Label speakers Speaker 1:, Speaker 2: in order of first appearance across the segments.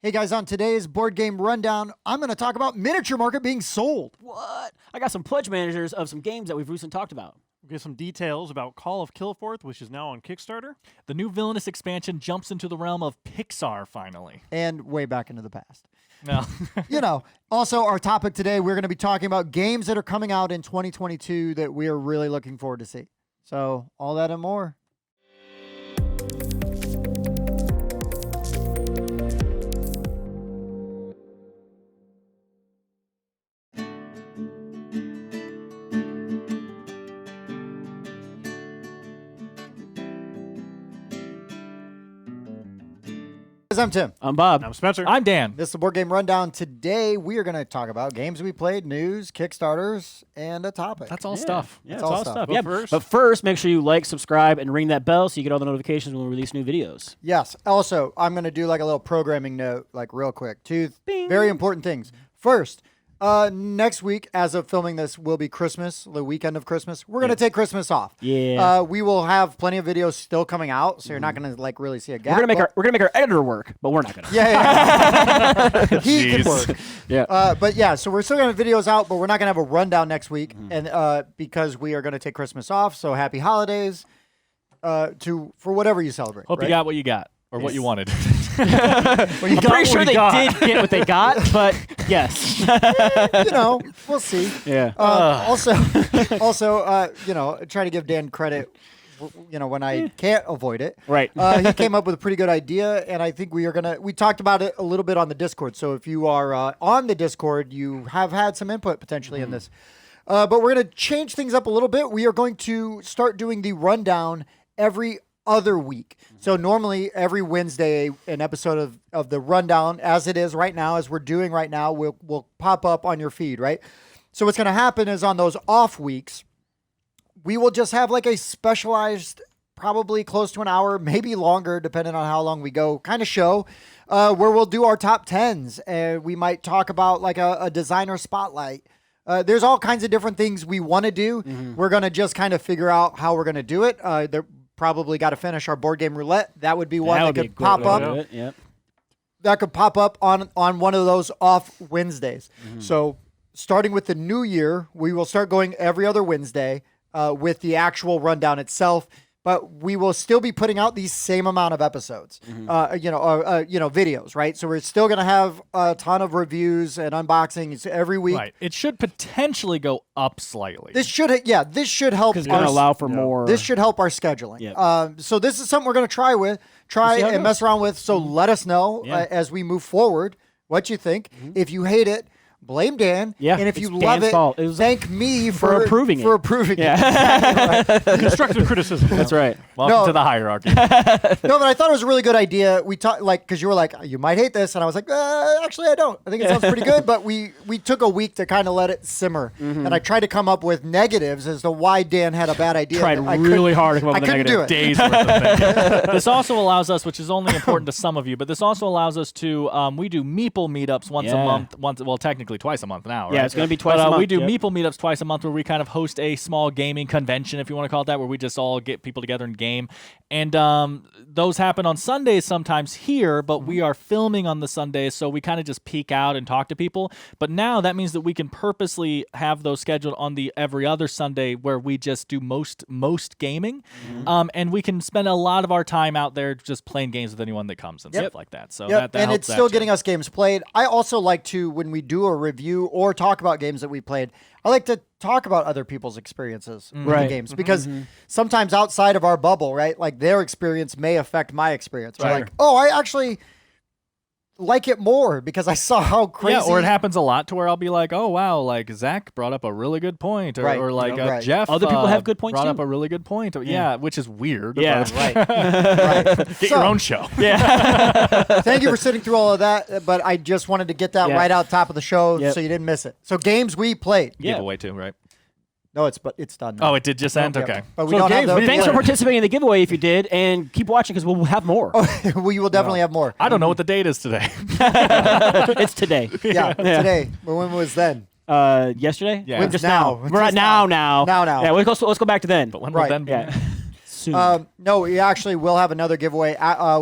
Speaker 1: Hey guys, on today's board game rundown, I'm going to talk about Miniature Market being sold.
Speaker 2: What? I got some pledge managers of some games that we've recently talked about.
Speaker 3: We'll get some details about Call of Kilforth, which is now on Kickstarter.
Speaker 4: The new Villainous expansion jumps into the realm of Pixar finally.
Speaker 1: And way back into the past.
Speaker 4: No.
Speaker 1: Also our topic today, we're going to be talking about games that are coming out in 2022 that we are really looking forward to see. So all that and more. I'm Tim.
Speaker 2: I'm Bob.
Speaker 3: I'm Spencer.
Speaker 4: I'm Dan.
Speaker 1: This is the Board Game Rundown. Today, we are going to talk about games we played, news, Kickstarters, and a topic.
Speaker 4: That's all stuff.
Speaker 2: Yeah,
Speaker 1: It's
Speaker 2: it's
Speaker 1: all
Speaker 2: all
Speaker 1: stuff.
Speaker 2: stuff.
Speaker 3: But
Speaker 2: Yeah,
Speaker 3: first-
Speaker 2: but first, make sure you like, subscribe, and ring that bell so you get all the notifications when we release new videos.
Speaker 1: Yes. Also, I'm going to do like a little programming note, like real quick. Two
Speaker 2: Bing.
Speaker 1: very important things. First, next week, as of filming this, will be Christmas, the weekend of Christmas. We're going to take Christmas off.
Speaker 2: Yeah.
Speaker 1: We will have plenty of videos still coming out, so you're not going to like really see a gap.
Speaker 2: We're gonna make our editor work, but we're not gonna.
Speaker 1: Yeah. He can
Speaker 3: Jeez.
Speaker 1: work.
Speaker 2: Yeah.
Speaker 1: But yeah, so we're still going to have videos out, but we're not going to have a rundown next week, and because we are going to take Christmas off. So happy holidays for whatever you celebrate.
Speaker 4: Hope
Speaker 1: right?
Speaker 4: you got what you got, or what you wanted.
Speaker 1: Well, you
Speaker 2: I'm
Speaker 1: got
Speaker 2: pretty
Speaker 1: what
Speaker 2: sure
Speaker 1: you
Speaker 2: they
Speaker 1: got.
Speaker 2: did get what they got, but yes.
Speaker 1: We'll see.
Speaker 2: Yeah.
Speaker 1: Also, try to give Dan credit, when I can't avoid it.
Speaker 2: Right.
Speaker 1: He came up with a pretty good idea, and I think we talked about it a little bit on the Discord. So if you are on the Discord, you have had some input potentially in this. But we're going to change things up a little bit. We are going to start doing the rundown every other week. So normally every Wednesday, an episode of the rundown, as it is right now, as we're doing right now, will pop up on your feed, right? So what's going to happen is on those off weeks, we will just have like a specialized, probably close to an hour, maybe longer, depending on how long we go, kind of show where we'll do our top 10s. And we might talk about like a designer spotlight. There's all kinds of different things we want to do. We're going to just kind of figure out how we're going to do it. Probably got to finish our board game roulette. That would be one that could pop up.
Speaker 2: Yep.
Speaker 1: That could pop up on one of those off Wednesdays. So starting with the new year, we will start going every other Wednesday with the actual rundown itself. But we will still be putting out the same amount of episodes, videos, right? So we're still going to have a ton of reviews and unboxings every week.
Speaker 4: Right. It should potentially go up slightly.
Speaker 1: This should help.
Speaker 2: It's gonna allow for more.
Speaker 1: This should help our scheduling.
Speaker 2: Yep.
Speaker 1: So this is something we're going to try
Speaker 2: how it
Speaker 1: and
Speaker 2: goes.
Speaker 1: mess around with. So let us know
Speaker 2: Yeah.
Speaker 1: as we move forward what you think. If you hate it, blame Dan.
Speaker 2: Yeah,
Speaker 1: And if
Speaker 2: it's
Speaker 1: you love
Speaker 2: Dan's
Speaker 1: it,
Speaker 2: fault. It was-
Speaker 1: thank me for
Speaker 2: approving it.
Speaker 1: For approving it.
Speaker 2: Yeah.
Speaker 3: Constructive criticism.
Speaker 2: That's right.
Speaker 4: Welcome
Speaker 1: No.
Speaker 4: to the hierarchy.
Speaker 1: No, but I thought it was a really good idea. We talked because you were like, you might hate this, and I was like, actually, I don't. I think it sounds pretty good. But we took a week to kind of let it simmer, and I tried to come up with negatives as to why Dan had a bad idea.
Speaker 2: Tried
Speaker 1: I
Speaker 2: really hard to come up
Speaker 1: I
Speaker 2: with a
Speaker 1: couldn't
Speaker 2: negative.
Speaker 1: do it.
Speaker 4: Days worth of things. This also allows us, which is only important to some of you, but this also allows us to, we do Meeple meetups once a
Speaker 2: Yeah.
Speaker 4: month, technically twice a month now, right?
Speaker 2: Yeah, it's gonna be twice
Speaker 4: But,
Speaker 2: a month.
Speaker 4: we do
Speaker 2: yep.
Speaker 4: Meeple meetups twice a month where we kind of host a small gaming convention, if you want to call it that, where we just all get people together and game. And those happen on Sundays sometimes here, but we are filming on the Sundays, so we kind of just peek out and talk to people. But now that means that we can purposely have those scheduled on the every other Sunday where we just do most gaming. And we can spend a lot of our time out there just playing games with anyone that comes and stuff like that. So
Speaker 1: Yep,
Speaker 4: that
Speaker 1: and
Speaker 4: helps
Speaker 1: it's
Speaker 4: that
Speaker 1: still
Speaker 4: too.
Speaker 1: getting us games played. I also like to, when we do a review or talk about games that we played, I like to talk about other people's experiences with the
Speaker 2: Right.
Speaker 1: games because sometimes outside of our bubble, right, like their experience may affect my experience. We're
Speaker 4: Right.
Speaker 1: like, oh, I actually like it more because I saw how crazy.
Speaker 4: Yeah, or it happens a lot to where I'll be like, oh, wow, like Zach brought up a really good point. Or,
Speaker 1: Right.
Speaker 4: or like
Speaker 1: Right.
Speaker 4: Jeff
Speaker 2: Other people have good points
Speaker 4: brought
Speaker 2: too.
Speaker 4: up a really good point. Yeah, which is weird.
Speaker 2: Yeah.
Speaker 4: but-
Speaker 1: Right. Right.
Speaker 4: Get
Speaker 1: So,
Speaker 4: your own show.
Speaker 1: Thank you for sitting through all of that, but I just wanted to get that
Speaker 2: Yeah.
Speaker 1: right out top of the show
Speaker 2: Yep.
Speaker 1: so you didn't miss it. So games we played.
Speaker 2: Yeah.
Speaker 4: Giveaway too, right?
Speaker 1: No, it's done. now.
Speaker 4: Oh, it did just end?
Speaker 1: Yep.
Speaker 4: Okay.
Speaker 1: But we
Speaker 3: So
Speaker 1: don't have
Speaker 3: games,
Speaker 1: those.
Speaker 3: we
Speaker 2: Thanks for
Speaker 3: Yeah.
Speaker 2: participating in the giveaway if you did, and keep watching because we'll have more.
Speaker 1: We will definitely have more.
Speaker 4: I don't know what the date is today.
Speaker 2: It's today.
Speaker 1: Yeah, today. But when was then?
Speaker 2: Yesterday?
Speaker 4: Yeah.
Speaker 2: We're
Speaker 4: When's
Speaker 2: just
Speaker 1: now?
Speaker 2: now. We're at
Speaker 1: Just
Speaker 2: now.
Speaker 1: now. Now.
Speaker 2: Yeah, let's go back to then.
Speaker 4: But when
Speaker 1: Right.
Speaker 4: will then be?
Speaker 2: Yeah. soon.
Speaker 1: No, we actually will have another giveaway.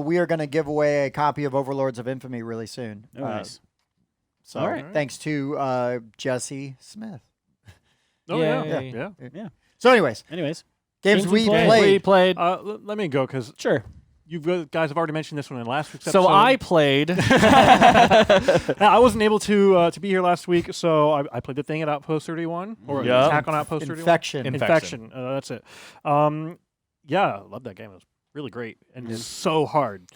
Speaker 1: We are going to give away a copy of Overlords of Infamy really soon.
Speaker 2: Oh, nice.
Speaker 1: So,
Speaker 2: All right.
Speaker 1: thanks to Jesse Smith.
Speaker 3: Oh, yeah.
Speaker 4: Yay.
Speaker 3: Yeah.
Speaker 1: So, anyways, games we
Speaker 4: We played.
Speaker 3: Let me go because
Speaker 2: Sure.
Speaker 3: you guys have already mentioned this one in last week's
Speaker 4: So
Speaker 3: episode.
Speaker 4: I played.
Speaker 3: Now, I wasn't able to be here last week, so I played the thing at Outpost 31 or
Speaker 4: Yep.
Speaker 3: Attack on Outpost 31.
Speaker 1: Infection.
Speaker 3: Infection. That's it. Yeah, I love that game. It was really great and so hard.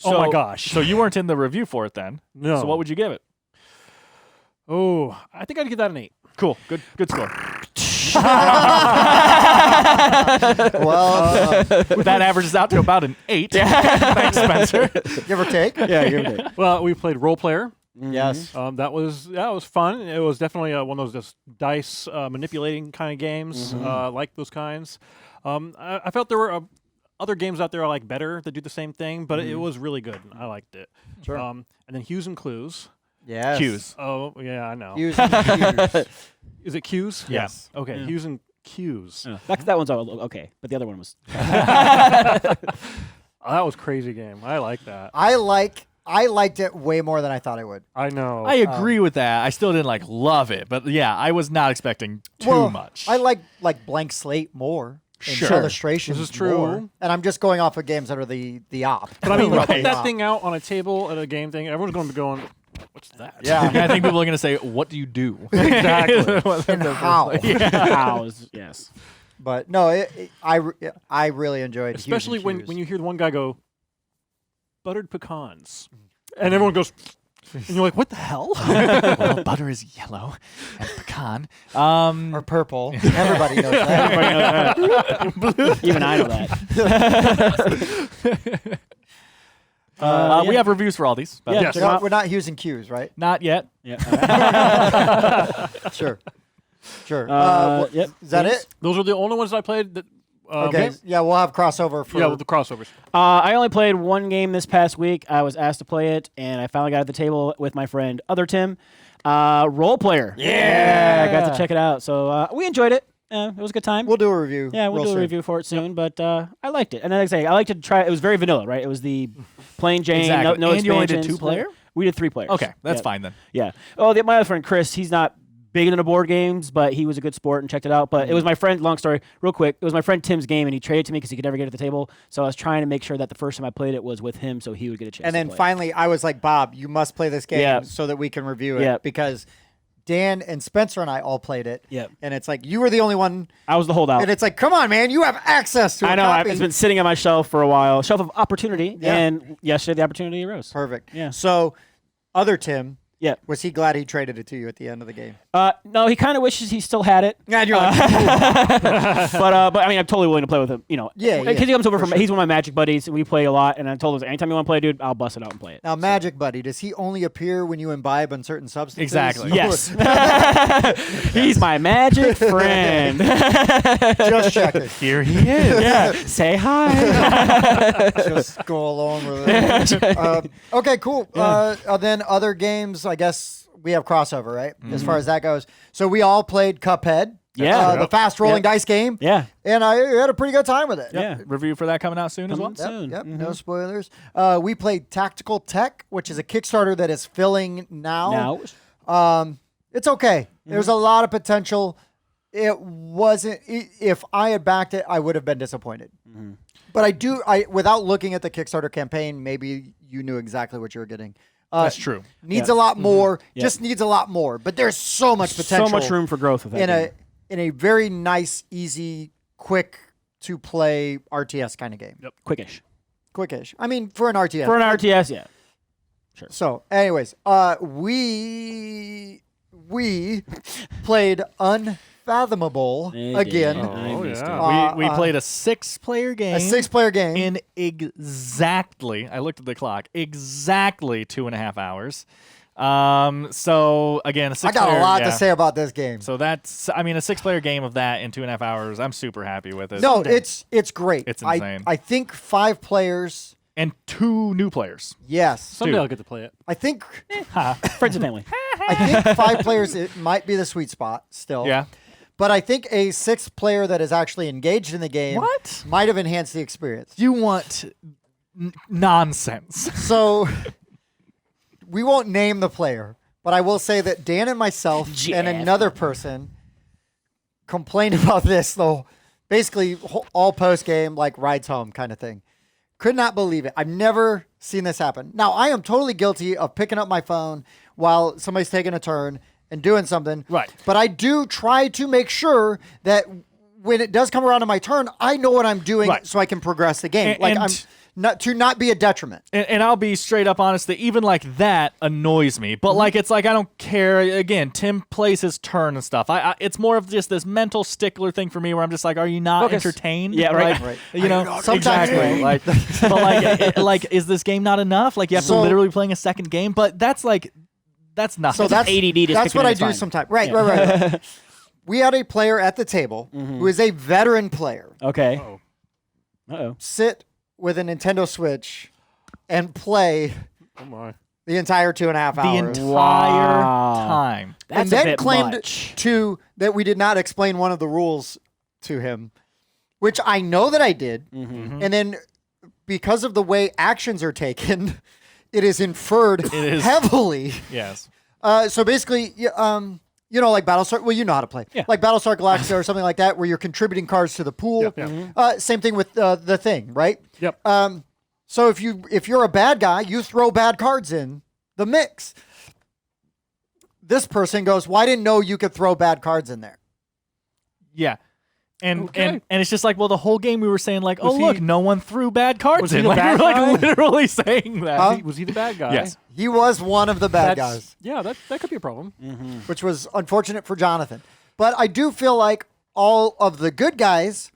Speaker 3: Oh my gosh.
Speaker 4: So you weren't in the review for it then?
Speaker 3: No.
Speaker 4: So what would you give it?
Speaker 3: Oh, I think I'd give that an 8.
Speaker 4: Cool. Good score.
Speaker 1: Well,
Speaker 4: That averages out to about an 8. Thanks, Spencer.
Speaker 1: give or take.
Speaker 2: Yeah, give it.
Speaker 3: Well, we played Role Player.
Speaker 1: Yes.
Speaker 3: That was it was fun. It was definitely one of those just dice manipulating kind of games. Like those kinds. I felt there were other games out there I like better that do the same thing, but it was really good. I liked it.
Speaker 1: Sure.
Speaker 3: And then Hues and Clues.
Speaker 1: Yes.
Speaker 4: Cues.
Speaker 3: Oh yeah, I know.
Speaker 1: Use cues.
Speaker 3: Is it Cues?
Speaker 4: Yes.
Speaker 3: Okay,
Speaker 2: Yeah.
Speaker 3: Hues and Cues.
Speaker 2: That one's all okay, but the other one was.
Speaker 3: Oh, that was a crazy game. I like that.
Speaker 1: I liked it way more than I thought I would.
Speaker 3: I know.
Speaker 4: I agree with that. I still didn't love it, but yeah, I was not expecting too
Speaker 1: Well,
Speaker 4: much.
Speaker 1: I like Blank Slate more. And
Speaker 4: Sure.
Speaker 1: illustrations
Speaker 3: This is true.
Speaker 1: more. And I'm just going off of games that are the op.
Speaker 3: but I mean, you
Speaker 1: Right.
Speaker 3: put that thing out on a table at a game thing, everyone's going to be going, "What's that?"
Speaker 1: Yeah.
Speaker 4: I think people are going to say, "What do you do?"
Speaker 3: Exactly.
Speaker 1: And how.
Speaker 2: Hows, yes.
Speaker 1: But no, I really enjoyed Hues and
Speaker 3: Especially when
Speaker 1: Cues.
Speaker 3: you hear the one guy go, "Buttered pecans," and everyone goes, and you're like, "What the hell?"
Speaker 4: Well, butter is yellow and pecan.
Speaker 1: Or purple. Everybody knows that.
Speaker 2: Everybody knows that. Even I know that.
Speaker 4: We have reviews for all these. But
Speaker 2: Yeah,
Speaker 3: Yes.
Speaker 2: check 'em out.
Speaker 1: We're not using cues, right?
Speaker 4: Not yet.
Speaker 2: Yeah.
Speaker 1: Sure. Sure.
Speaker 2: Yep.
Speaker 1: Is that
Speaker 2: please.
Speaker 1: it?
Speaker 3: Those are the only ones I played. That
Speaker 1: Okay. Yeah, we'll have crossover for.
Speaker 3: yeah, with the crossovers.
Speaker 2: I only played one game this past week. I was asked to play it, and I finally got at the table with my friend Other Tim. Role Player. Yeah, I got to check it out. So we enjoyed it. It was a good time.
Speaker 1: We'll do a review.
Speaker 2: Yeah, we'll
Speaker 1: real
Speaker 2: do a
Speaker 1: soon.
Speaker 2: review for it soon, but I liked it. And like I say, I like to try. It was very vanilla, right? It was the plain Jane,
Speaker 4: Exactly.
Speaker 2: no
Speaker 4: And you only did
Speaker 2: expansions.
Speaker 4: 2-player?
Speaker 2: We did 3 players.
Speaker 4: Okay, that's
Speaker 2: Yeah.
Speaker 4: fine then.
Speaker 2: Yeah. Oh, my other friend Chris, he's not big into board games, but he was a good sport and checked it out. But it was my friend. Long story, real quick. It was my friend Tim's game, and he traded to me because he could never get at the table. So I was trying to make sure that the first time I played it was with him, so he would get a chance.
Speaker 1: And
Speaker 2: to
Speaker 1: then
Speaker 2: play it.
Speaker 1: finally, I was like, Bob, you must play this game
Speaker 2: Yeah.
Speaker 1: so that we can review it.
Speaker 2: Yeah.
Speaker 1: Because Dan and Spencer and I all played it.
Speaker 2: Yeah.
Speaker 1: And it's like, you were the only one.
Speaker 2: I was the holdout.
Speaker 1: And it's like, come on, man, you have access to a
Speaker 2: I know.
Speaker 1: copy.
Speaker 2: It's been sitting on my shelf for a while. Shelf of opportunity.
Speaker 1: Yeah.
Speaker 2: And yesterday the opportunity arose.
Speaker 1: Perfect.
Speaker 2: Yeah.
Speaker 1: So, Other Tim,
Speaker 2: Yeah.
Speaker 1: was he glad he traded it to you at the end of the game?
Speaker 2: No, he kind of wishes he still had it.
Speaker 1: And you're like,
Speaker 2: But I mean, I'm totally willing to play with him. You know,
Speaker 1: Yeah,
Speaker 2: because
Speaker 1: yeah,
Speaker 2: he comes over
Speaker 1: for
Speaker 2: from.
Speaker 1: sure.
Speaker 2: He's one of my Magic buddies. We play a lot, and I told him anytime you want to play, dude, I'll bust it out and play it.
Speaker 1: now, Magic Buddy, does he only appear when you imbibe on certain substances?
Speaker 4: Exactly.
Speaker 2: Yes, he's my magic friend.
Speaker 1: Just checking.
Speaker 4: Here he is.
Speaker 2: Yeah, say hi.
Speaker 1: Just go along with it. Okay, cool. Then other games, I guess we have crossover, right? As far as that goes. So we all played Cuphead.
Speaker 2: Yeah.
Speaker 1: The fast rolling dice game.
Speaker 2: Yeah,
Speaker 1: And I had a pretty good time with it.
Speaker 2: yeah.
Speaker 4: Review for that coming out soon as well.
Speaker 2: Soon.
Speaker 1: Yep, no spoilers. We played Tactical Tech, which is a Kickstarter that is filling now. It's okay. There's a lot of potential. It wasn't. If I had backed it, I would have been disappointed. But without looking at the Kickstarter campaign, maybe you knew exactly what you were getting.
Speaker 4: That's true.
Speaker 1: Needs
Speaker 2: Yeah.
Speaker 1: a lot more.
Speaker 2: Yeah.
Speaker 1: Just needs a lot more. But there's so much potential.
Speaker 2: So much room for growth with that.
Speaker 1: in
Speaker 2: game.
Speaker 1: in a very nice, easy, quick to play RTS kind of game.
Speaker 3: Yep.
Speaker 2: Quickish
Speaker 1: Quickish. I mean, for an RTS.
Speaker 2: for an RTS. Yeah.
Speaker 1: So, anyways, we played Unfathomable again.
Speaker 3: Oh,
Speaker 2: I missed
Speaker 3: yeah.
Speaker 2: it.
Speaker 4: We played a 6-player game.
Speaker 1: A 6-player game.
Speaker 4: in exactly, I looked at the clock, exactly 2.5 hours. So again, a
Speaker 1: I
Speaker 4: 6-player,
Speaker 1: got a lot
Speaker 4: yeah.
Speaker 1: to say about this game.
Speaker 4: So that's, I mean, a 6-player game of that in 2.5 hours. I'm super happy with it.
Speaker 1: No, it's great.
Speaker 4: It's insane.
Speaker 1: I think 5 players.
Speaker 4: And 2 new players.
Speaker 1: Yes.
Speaker 3: Someday
Speaker 4: Dude.
Speaker 3: I'll get to play it.
Speaker 1: I think
Speaker 2: Friends and family.
Speaker 1: I think 5 players it might be the sweet spot still.
Speaker 4: Yeah.
Speaker 1: But I think a sixth player that is actually engaged in the game might have enhanced the experience.
Speaker 4: You want nonsense.
Speaker 1: So we won't name the player, but I will say that Dan and myself and another person complained about this, though, basically all post-game, like rides home kind of thing. Could not believe it. I've never seen this happen. Now, I am totally guilty of picking up my phone while somebody's taking a turn and doing something.
Speaker 3: Right.
Speaker 1: But I do try to make sure that when it does come around to my turn, I know what I'm doing so I can progress the game. I'm not be a detriment.
Speaker 4: And I'll be straight up honest that even like that annoys me. But like it's like I don't care. Again, Tim plays his turn and stuff. It's more of just this mental stickler thing for me where I'm just like, are you not entertained?
Speaker 2: Yeah, right.
Speaker 4: Like, you know,
Speaker 1: Sometimes
Speaker 4: exactly. But like, is this game not enough? Like you have to literally playing a second game. But that's nothing.
Speaker 1: So that's
Speaker 2: ADD.
Speaker 1: That's what I do sometimes. Right. We had a player at the table who is a veteran player.
Speaker 2: Okay. Uh-oh.
Speaker 1: Sit with a Nintendo Switch and play the entire 2.5 hours.
Speaker 4: The entire time.
Speaker 2: That's
Speaker 1: and then
Speaker 2: a bit
Speaker 1: claimed
Speaker 2: much.
Speaker 1: that we did not explain one of the rules to him, which I know that I did. And then because of the way actions are taken, it is inferred heavily.
Speaker 4: Yes.
Speaker 1: So basically, you know, like Battlestar. Well, you know how to play.
Speaker 2: Yeah.
Speaker 1: Like Battlestar Galactica or something like that, where you're contributing cards to the pool. Same thing with the thing, right?
Speaker 3: Yep.
Speaker 1: So if you're a bad guy, you throw bad cards in the mix. This person goes, "Well, I didn't know you could throw bad cards in there."
Speaker 4: Yeah. And it's just like, well, the whole game we were saying like, look, no one threw bad cards in. Like, we were like literally saying that.
Speaker 3: Was he the bad guy?
Speaker 4: Yes.
Speaker 1: He was one of the bad guys.
Speaker 3: Yeah, that could be a problem.
Speaker 1: Which was unfortunate for Jonathan. But I do feel like all of the good guys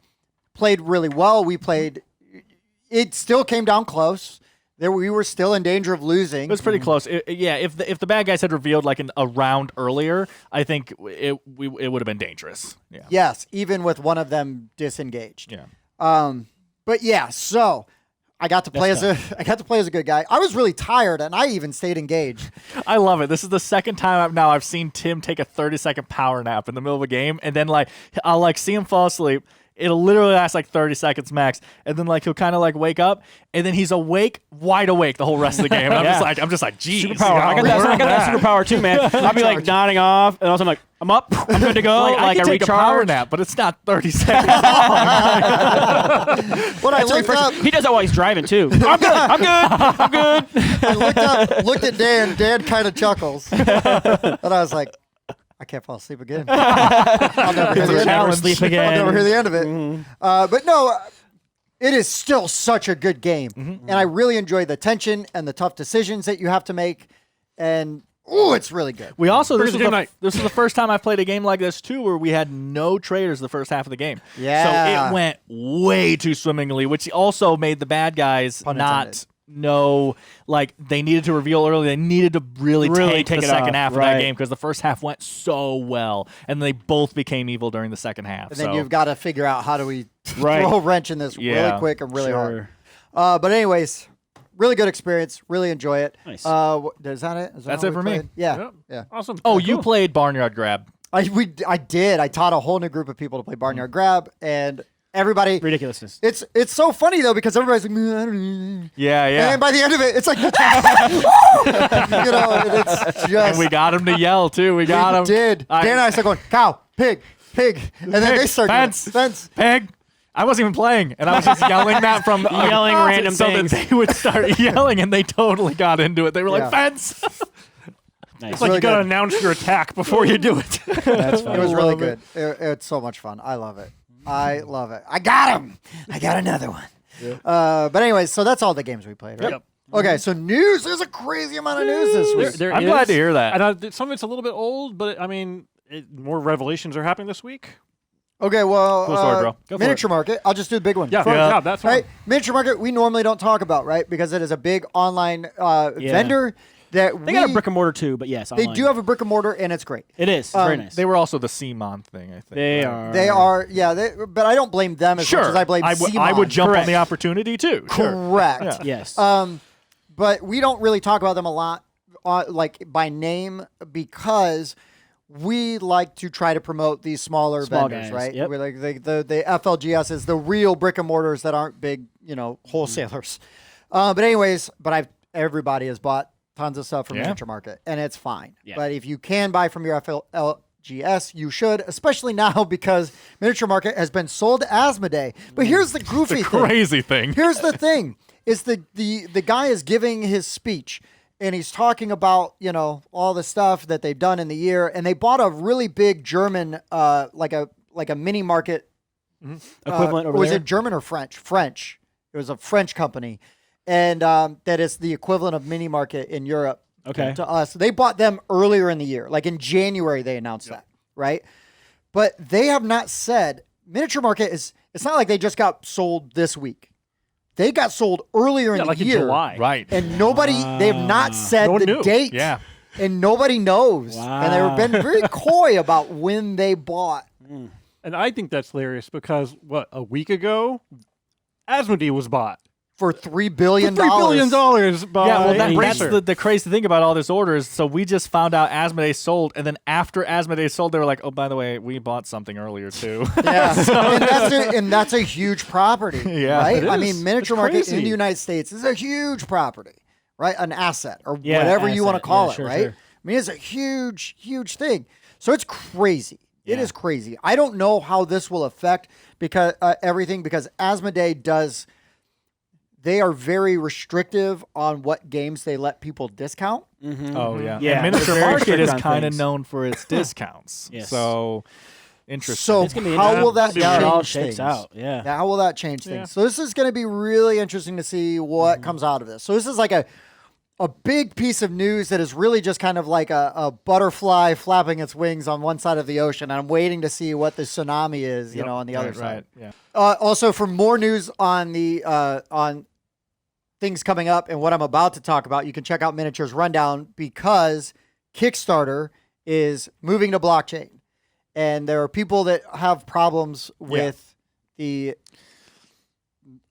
Speaker 1: played really well. It still came down close. We were still in danger of losing.
Speaker 4: It was pretty close. If the bad guys had revealed like a round earlier, I think it would have been dangerous. Yeah.
Speaker 1: Yes, even with one of them disengaged.
Speaker 4: Yeah.
Speaker 1: But yeah, so I got to play as a good guy. I was really tired, and I even stayed engaged.
Speaker 4: I love it. This is the second time I've seen Tim take a 30-second power nap in the middle of a game, and then like I'll like see him fall asleep. It'll literally last like 30 seconds max, and then like he'll kind of like wake up, and then he's wide awake the whole rest of the game. And I'm just like, geez,
Speaker 2: Superpower. I got that superpower too, man. I'll be like nodding off, and also I'm like, I'm up, I'm good to go.
Speaker 4: I can take a power nap, but it's not 30 seconds long.
Speaker 1: When I looked up,
Speaker 2: he does that while he's driving too. I'm good.
Speaker 1: I looked at Dan. Dan kind of chuckles, and I was like, I can't fall asleep again. I'll never hear the end.
Speaker 2: Sleep again.
Speaker 1: I'll never hear the end of it. But no, it is still such a good game, and I really enjoy the tension and the tough decisions that you have to make. And it's really good.
Speaker 4: We also this was the first time I played a game like this too, where we had no traders the first half of the game.
Speaker 1: Yeah,
Speaker 4: so it went way too swimmingly, which also made the bad guys not know, like they needed to reveal early. They needed to really take the second half of that game because the first half went so well, and they both became evil during the second half.
Speaker 1: And then you've got to figure out how do we throw a wrench in this really quick and really hard. But anyways, really good experience. Really enjoy it.
Speaker 2: Nice.
Speaker 1: Is that it?
Speaker 4: That's it for me.
Speaker 1: Yeah.
Speaker 3: Awesome.
Speaker 4: Oh, you played Barnyard Grab.
Speaker 1: I did. I taught a whole new group of people to play Barnyard Grab, and everybody
Speaker 2: ridiculousness.
Speaker 1: It's so funny though because everybody's like, I don't know.
Speaker 4: Yeah.
Speaker 1: And by the end of it, it's like, you know, and it's just.
Speaker 4: And we got him to yell too. We got him.
Speaker 1: Dan and I started going cow, pig, and then they started
Speaker 4: fence, pig. I wasn't even playing, and I was just yelling that from
Speaker 2: yelling random things.
Speaker 4: So that they would start yelling, and they totally got into it. They were like, fence.
Speaker 2: Nice.
Speaker 3: It's like you gotta announce your attack before you do it.
Speaker 2: That's fun.
Speaker 1: It was really good. It's so much fun. I love it. I love it. I got him. I got another one. Yeah. But anyways, so that's all the games we played, right?
Speaker 3: Yep.
Speaker 1: Okay, so news. There's a crazy amount of news this week.
Speaker 4: I'm glad to hear that.
Speaker 3: And some of it's a little bit old, but I mean, more revelations are happening this week.
Speaker 1: Okay, well,
Speaker 4: cool story, bro. Go
Speaker 1: Miniature Market. I'll just do the big one.
Speaker 3: Yeah, that's
Speaker 1: right. Miniature Market. We normally don't talk about, right, because it is a big online vendor. They
Speaker 2: got a brick and mortar too, but yes,
Speaker 1: they do have a brick and mortar, and it's great.
Speaker 2: It is very nice.
Speaker 4: They were also the CMON thing, I think.
Speaker 2: They
Speaker 1: They are, yeah. But I don't blame them as much as I blame CMON.
Speaker 4: I would jump on the opportunity too.
Speaker 1: Correct.
Speaker 4: Yeah.
Speaker 2: Yes.
Speaker 1: But we don't really talk about them a lot, like by name, because we like to try to promote these smaller
Speaker 2: Small
Speaker 1: vendors,
Speaker 2: guys,
Speaker 1: right?
Speaker 2: yep.
Speaker 1: We're like the FLGS is the real brick and mortars that aren't big, wholesalers. But anyways, everybody has bought tons of stuff from Miniature Market, and it's fine.
Speaker 2: Yeah.
Speaker 1: But if you can buy from your FLGS, you should, especially now because Miniature Market has been sold to Asmodee. But here's the goofy thing.
Speaker 3: Crazy thing.
Speaker 1: Here's the thing: is the guy is giving his speech, and he's talking about all the stuff that they've done in the year, and they bought a really big German, like a mini market
Speaker 2: Equivalent over
Speaker 1: was
Speaker 2: there?
Speaker 1: it German or French? French. It was a French company, and that is the equivalent of mini market in Europe.
Speaker 2: Okay.
Speaker 1: To us, they bought them earlier in the year, like in January. They announced that, right? But they have not said Miniature Market is. It's not like they just got sold this week. They got sold earlier in the
Speaker 3: like
Speaker 1: year,
Speaker 3: in July.
Speaker 4: Right.
Speaker 1: and nobody. They have not said
Speaker 3: No one
Speaker 1: the
Speaker 3: knew.
Speaker 1: date.
Speaker 4: Yeah.
Speaker 1: And nobody knows. And
Speaker 2: Wow.
Speaker 1: they've been very coy about when they bought.
Speaker 3: And I think that's hilarious because, a week ago, Asmodee was bought.
Speaker 1: For $3 billion.
Speaker 3: $3 billion by
Speaker 4: Yeah, well, that's
Speaker 3: Embracer.
Speaker 4: the crazy thing about all this orders. So we just found out Asmodee sold, and then after Asmodee sold, they were like, "Oh, by the way, we bought something earlier too."
Speaker 1: Yeah, and that's a huge property,
Speaker 4: Yeah,
Speaker 1: right?
Speaker 3: it
Speaker 1: I
Speaker 3: is.
Speaker 1: mean, Miniature
Speaker 3: It's
Speaker 1: Market in
Speaker 3: crazy.
Speaker 1: the United States is a huge property, right? An asset or
Speaker 2: Yeah,
Speaker 1: whatever you want to
Speaker 2: asset.
Speaker 1: call
Speaker 2: Yeah,
Speaker 1: it,
Speaker 2: sure,
Speaker 1: right?
Speaker 2: sure.
Speaker 1: I mean, it's a huge, huge thing. So it's crazy. It is crazy. I don't know how this will affect because everything because Asmodee does. They are very restrictive on what games they let people discount.
Speaker 4: Oh yeah.
Speaker 2: Yeah,
Speaker 4: And Miniature
Speaker 2: they're very
Speaker 4: Market
Speaker 2: strict
Speaker 4: is
Speaker 2: on
Speaker 4: kind of
Speaker 2: things.
Speaker 4: known for its discounts.
Speaker 2: Yes.
Speaker 4: So interesting.
Speaker 1: So
Speaker 2: It's gonna be
Speaker 1: how
Speaker 2: interesting
Speaker 1: will that
Speaker 2: to see how it all
Speaker 1: change
Speaker 2: shakes
Speaker 1: things?
Speaker 2: out. Yeah.
Speaker 1: How will that change things?
Speaker 3: Yeah.
Speaker 1: So this is going to be really interesting to see what comes out of this. So this is like a big piece of news that is really just kind of like a butterfly flapping its wings on one side of the ocean. And I'm waiting to see what the tsunami is, on the other side.
Speaker 4: Yeah.
Speaker 1: Also, for more news on the on things coming up and what I'm about to talk about, you can check out Miniatures Rundown because Kickstarter is moving to blockchain. And there are people that have problems with the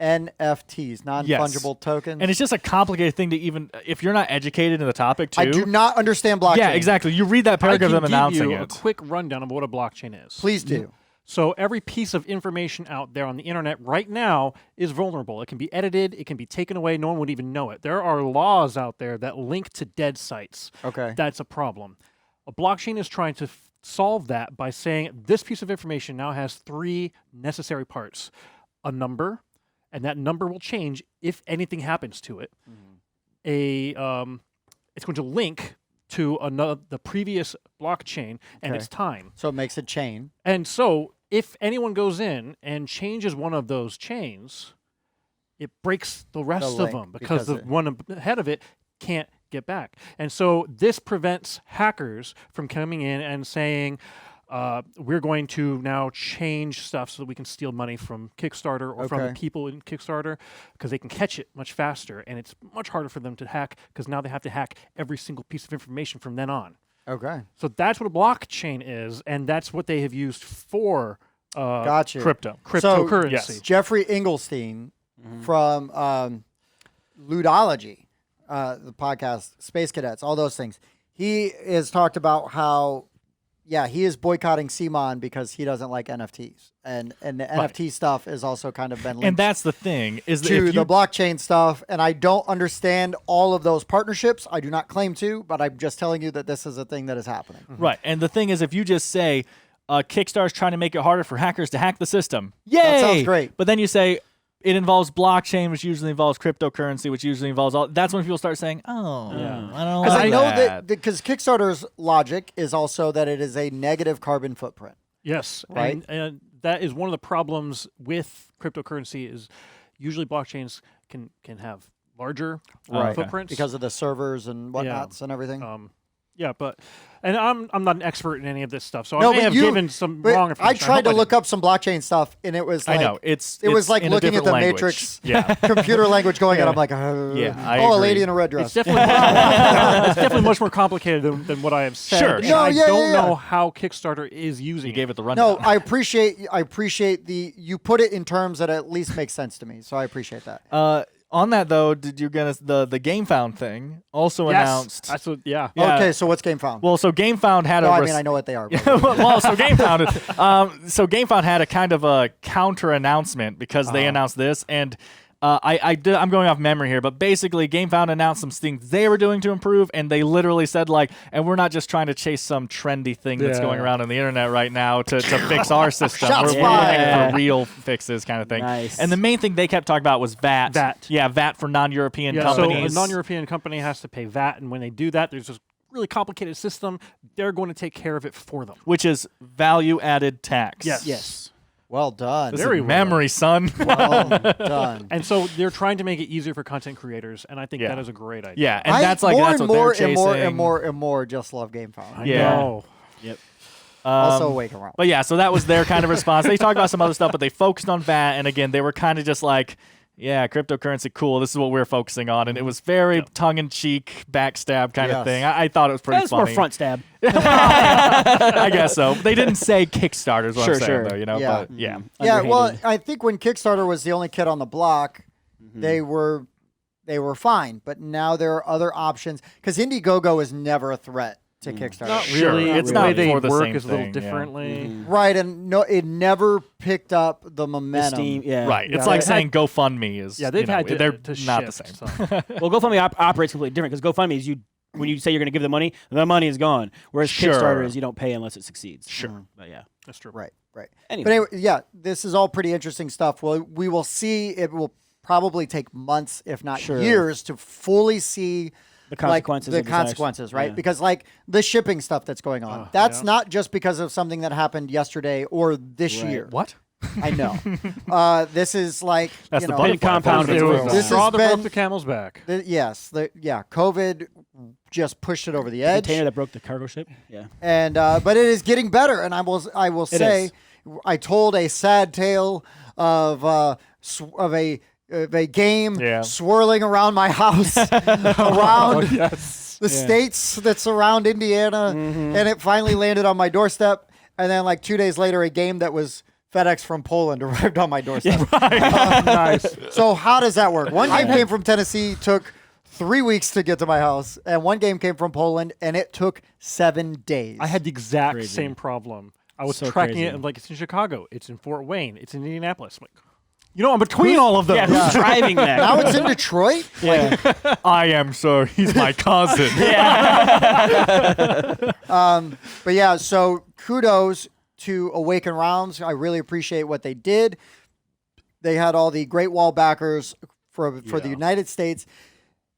Speaker 1: NFTs, non-fungible tokens.
Speaker 4: And it's just a complicated thing to even if you're not educated in the topic too.
Speaker 1: I do not understand blockchain.
Speaker 4: Yeah, exactly. You read that
Speaker 3: I
Speaker 4: paragraph
Speaker 3: can
Speaker 4: of them announcing
Speaker 3: give you
Speaker 4: it.
Speaker 3: a quick rundown of what a blockchain is.
Speaker 1: Please do.
Speaker 3: So every piece of information out there on the internet right now is vulnerable. It can be edited. It can be taken away. No one would even know it. There are laws out there that link to dead sites.
Speaker 1: Okay.
Speaker 3: That's a problem. A blockchain is trying to solve that by saying this piece of information now has 3 necessary parts. A number, and that number will change if anything happens to it. It's going to link to the previous blockchain and
Speaker 1: Okay.
Speaker 3: its time.
Speaker 1: So it makes a chain.
Speaker 3: And so if anyone goes in and changes one of those chains, it breaks the rest of
Speaker 1: link,
Speaker 3: them because the
Speaker 1: because
Speaker 3: one ahead of it can't get back. And so this prevents hackers from coming in and saying, we're going to now change stuff so that we can steal money from Kickstarter or from the
Speaker 1: Okay.
Speaker 3: people in Kickstarter because they can catch it much faster. And it's much harder for them to hack because now they have to hack every single piece of information from then on.
Speaker 1: Okay.
Speaker 3: So that's what a blockchain is, and that's what they have used for
Speaker 1: Gotcha.
Speaker 3: cryptocurrency.
Speaker 4: yes.
Speaker 1: Jeffrey Engelstein from Ludology, the podcast, Space Cadets, all those things. He has talked about how, he is boycotting CMON because he doesn't like NFTs. And the NFT stuff has also kind of been linked
Speaker 4: And that's the thing is that
Speaker 1: to
Speaker 4: if
Speaker 1: the
Speaker 4: you
Speaker 1: blockchain stuff. And I don't understand all of those partnerships. I do not claim to, but I'm just telling you that this is a thing that is happening.
Speaker 4: right, and the thing is, if you just say Kickstarter's trying to make it harder for hackers to hack the system, yay!
Speaker 1: That sounds great.
Speaker 4: But then you say it involves blockchain, which usually involves cryptocurrency, which usually involves all. That's when people start saying, "Oh, I don't
Speaker 1: Because
Speaker 4: like
Speaker 1: I know
Speaker 4: that."
Speaker 1: because Kickstarter's logic is also that it is a negative carbon footprint.
Speaker 3: Yes,
Speaker 1: Right.
Speaker 3: And that is one of the problems with cryptocurrency is usually blockchains can have larger footprints
Speaker 1: Because of the servers and whatnots and everything.
Speaker 3: And I'm not an expert in any of this stuff, so
Speaker 1: No,
Speaker 3: I may
Speaker 1: but
Speaker 3: have
Speaker 1: you-
Speaker 3: given some
Speaker 1: But
Speaker 3: wrong information.
Speaker 1: I tried to
Speaker 3: hope
Speaker 1: look
Speaker 3: didn't.
Speaker 1: up some blockchain stuff, and it was like
Speaker 4: I know it's
Speaker 1: was like
Speaker 4: in a
Speaker 1: looking at
Speaker 4: different
Speaker 1: the
Speaker 4: language.
Speaker 1: Matrix
Speaker 4: Yeah,
Speaker 1: computer language going, and I'm like,
Speaker 4: Yeah, I
Speaker 1: a
Speaker 4: agree.
Speaker 1: lady in a red dress.
Speaker 3: It's definitely much more complicated than what I have said.
Speaker 4: Sure.
Speaker 3: and
Speaker 1: No,
Speaker 3: I
Speaker 1: yeah,
Speaker 3: don't
Speaker 1: yeah.
Speaker 3: know how Kickstarter is using
Speaker 4: you gave it the
Speaker 1: No,
Speaker 4: rundown.
Speaker 1: I appreciate you put it in terms that at least make sense to me, so I appreciate that.
Speaker 4: On On that though, did you get the GameFound thing also announced?
Speaker 3: That's what. Yeah.
Speaker 4: Yeah.
Speaker 1: Okay, so what's GameFound?
Speaker 4: Well, so GameFound had
Speaker 1: No,
Speaker 4: a.
Speaker 1: I mean I know what they are. But
Speaker 4: well, so GameFound had a kind of a counter announcement because they announced this, and I'm going off memory here, but basically GameFound announced some things they were doing to improve, and they literally said like, and we're not just trying to chase some trendy thing that's going around on the internet right now to fix our system.
Speaker 1: Shots
Speaker 4: We're
Speaker 1: fired.
Speaker 4: looking for real fixes kind of thing.
Speaker 2: Nice.
Speaker 4: And the main thing they kept talking about was VAT.
Speaker 3: VAT.
Speaker 4: Yeah, VAT for non-European
Speaker 3: Yeah.
Speaker 4: companies.
Speaker 3: So a non-European company has to pay VAT, and when they do that, there's this really complicated system. They're going to take care of it for them.
Speaker 4: which is value-added tax.
Speaker 2: Yes.
Speaker 1: well done.
Speaker 4: This
Speaker 3: Very
Speaker 4: is
Speaker 3: well
Speaker 4: memory, son.
Speaker 1: well done.
Speaker 3: And so they're trying to make it easier for content creators, and I think
Speaker 4: Yeah.
Speaker 3: that is a great idea.
Speaker 4: Yeah, and
Speaker 1: I
Speaker 4: that's like
Speaker 1: more
Speaker 4: that's
Speaker 1: and
Speaker 4: what
Speaker 1: more
Speaker 4: they're
Speaker 1: and
Speaker 4: chasing.
Speaker 1: more and more just love GameFound.
Speaker 3: I
Speaker 4: Yeah.
Speaker 3: know.
Speaker 2: Yep.
Speaker 1: Also Wake Around.
Speaker 4: But yeah, so that was their kind of response. They talked about some other stuff, but they focused on VAT. And again, they were kind of just like, yeah, cryptocurrency, cool. This is what we're focusing on. And it was very tongue-in-cheek, backstab kind of
Speaker 1: Yes.
Speaker 4: thing. I thought it was pretty
Speaker 2: That's
Speaker 4: funny.
Speaker 2: more front stab.
Speaker 4: I guess so. They didn't say Kickstarter is what
Speaker 2: Sure,
Speaker 4: I'm saying,
Speaker 2: sure.
Speaker 4: though, you know?
Speaker 1: Yeah.
Speaker 4: But yeah.
Speaker 1: Yeah, well,
Speaker 2: Underhanded.
Speaker 1: I think when Kickstarter was the only kid on the block, they were fine. But now there are other options because Indiegogo is never a threat to Kickstarter.
Speaker 3: Not
Speaker 4: Sure.
Speaker 3: really.
Speaker 4: It's
Speaker 3: the
Speaker 4: not
Speaker 3: way they
Speaker 4: for the
Speaker 3: work
Speaker 4: same
Speaker 3: is a little
Speaker 4: thing, yeah.
Speaker 3: differently.
Speaker 1: Right, and no, it never picked up the
Speaker 2: The
Speaker 1: momentum.
Speaker 2: Steam, yeah.
Speaker 4: Right. It's
Speaker 3: Yeah,
Speaker 4: like
Speaker 3: they
Speaker 4: saying GoFundMe is.
Speaker 3: Yeah, they've
Speaker 4: you know,
Speaker 3: had to,
Speaker 4: they're
Speaker 3: to
Speaker 4: not the
Speaker 3: shift,
Speaker 4: same.
Speaker 3: so.
Speaker 2: Well, GoFundMe operates completely different because GoFundMe is when you say you're going to give the money is gone. Whereas
Speaker 4: Sure.
Speaker 2: Kickstarter is you don't pay unless it succeeds.
Speaker 4: Sure.
Speaker 2: But yeah.
Speaker 3: That's true.
Speaker 1: Right.
Speaker 2: Anyway.
Speaker 1: But anyway, yeah, this is all pretty interesting stuff. Well, we will see. It will probably take months, if not
Speaker 2: Sure.
Speaker 1: years, to fully see
Speaker 2: The consequences
Speaker 1: like,
Speaker 2: of
Speaker 1: the
Speaker 2: this act-
Speaker 1: consequences, right?
Speaker 2: yeah.
Speaker 1: Because like the shipping stuff that's going on, that's not just because of something that happened yesterday or this
Speaker 2: Right.
Speaker 1: year.
Speaker 4: What?
Speaker 1: I know. This is like
Speaker 4: That's
Speaker 1: you
Speaker 4: the
Speaker 1: know,
Speaker 4: butterfly
Speaker 2: compound
Speaker 4: effect.
Speaker 3: It was
Speaker 2: This
Speaker 3: the
Speaker 1: has
Speaker 3: straw that
Speaker 1: been-
Speaker 3: broke the camel's back.
Speaker 1: COVID just pushed it over the
Speaker 2: The
Speaker 1: edge,
Speaker 2: container that broke the cargo ship. Yeah.
Speaker 1: and but it is getting better. And I will say,
Speaker 2: is.
Speaker 1: I told a sad tale of a game
Speaker 4: Yeah.
Speaker 1: swirling around my house, around the states that surround Indiana, and it finally landed on my doorstep. And then, like 2 days later, a game that was FedEx from Poland arrived on my doorstep.
Speaker 3: Nice.
Speaker 1: So how does that work? One game came from Tennessee, took 3 weeks to get to my house, and one game came from Poland, and it took 7 days.
Speaker 3: I had the exact
Speaker 2: Crazy.
Speaker 3: same problem. I was
Speaker 2: So
Speaker 3: tracking
Speaker 2: crazy.
Speaker 3: it, and like it's in Chicago, it's in Fort Wayne, it's in Indianapolis. I'm like, I'm between all of them.
Speaker 2: Yeah, who's driving that?
Speaker 1: now it's in Detroit.
Speaker 2: yeah.
Speaker 4: I am, sir. He's my cousin.
Speaker 1: But yeah, so kudos to Awaken Rounds. I really appreciate what they did. They had all the Great Wall backers for the United States.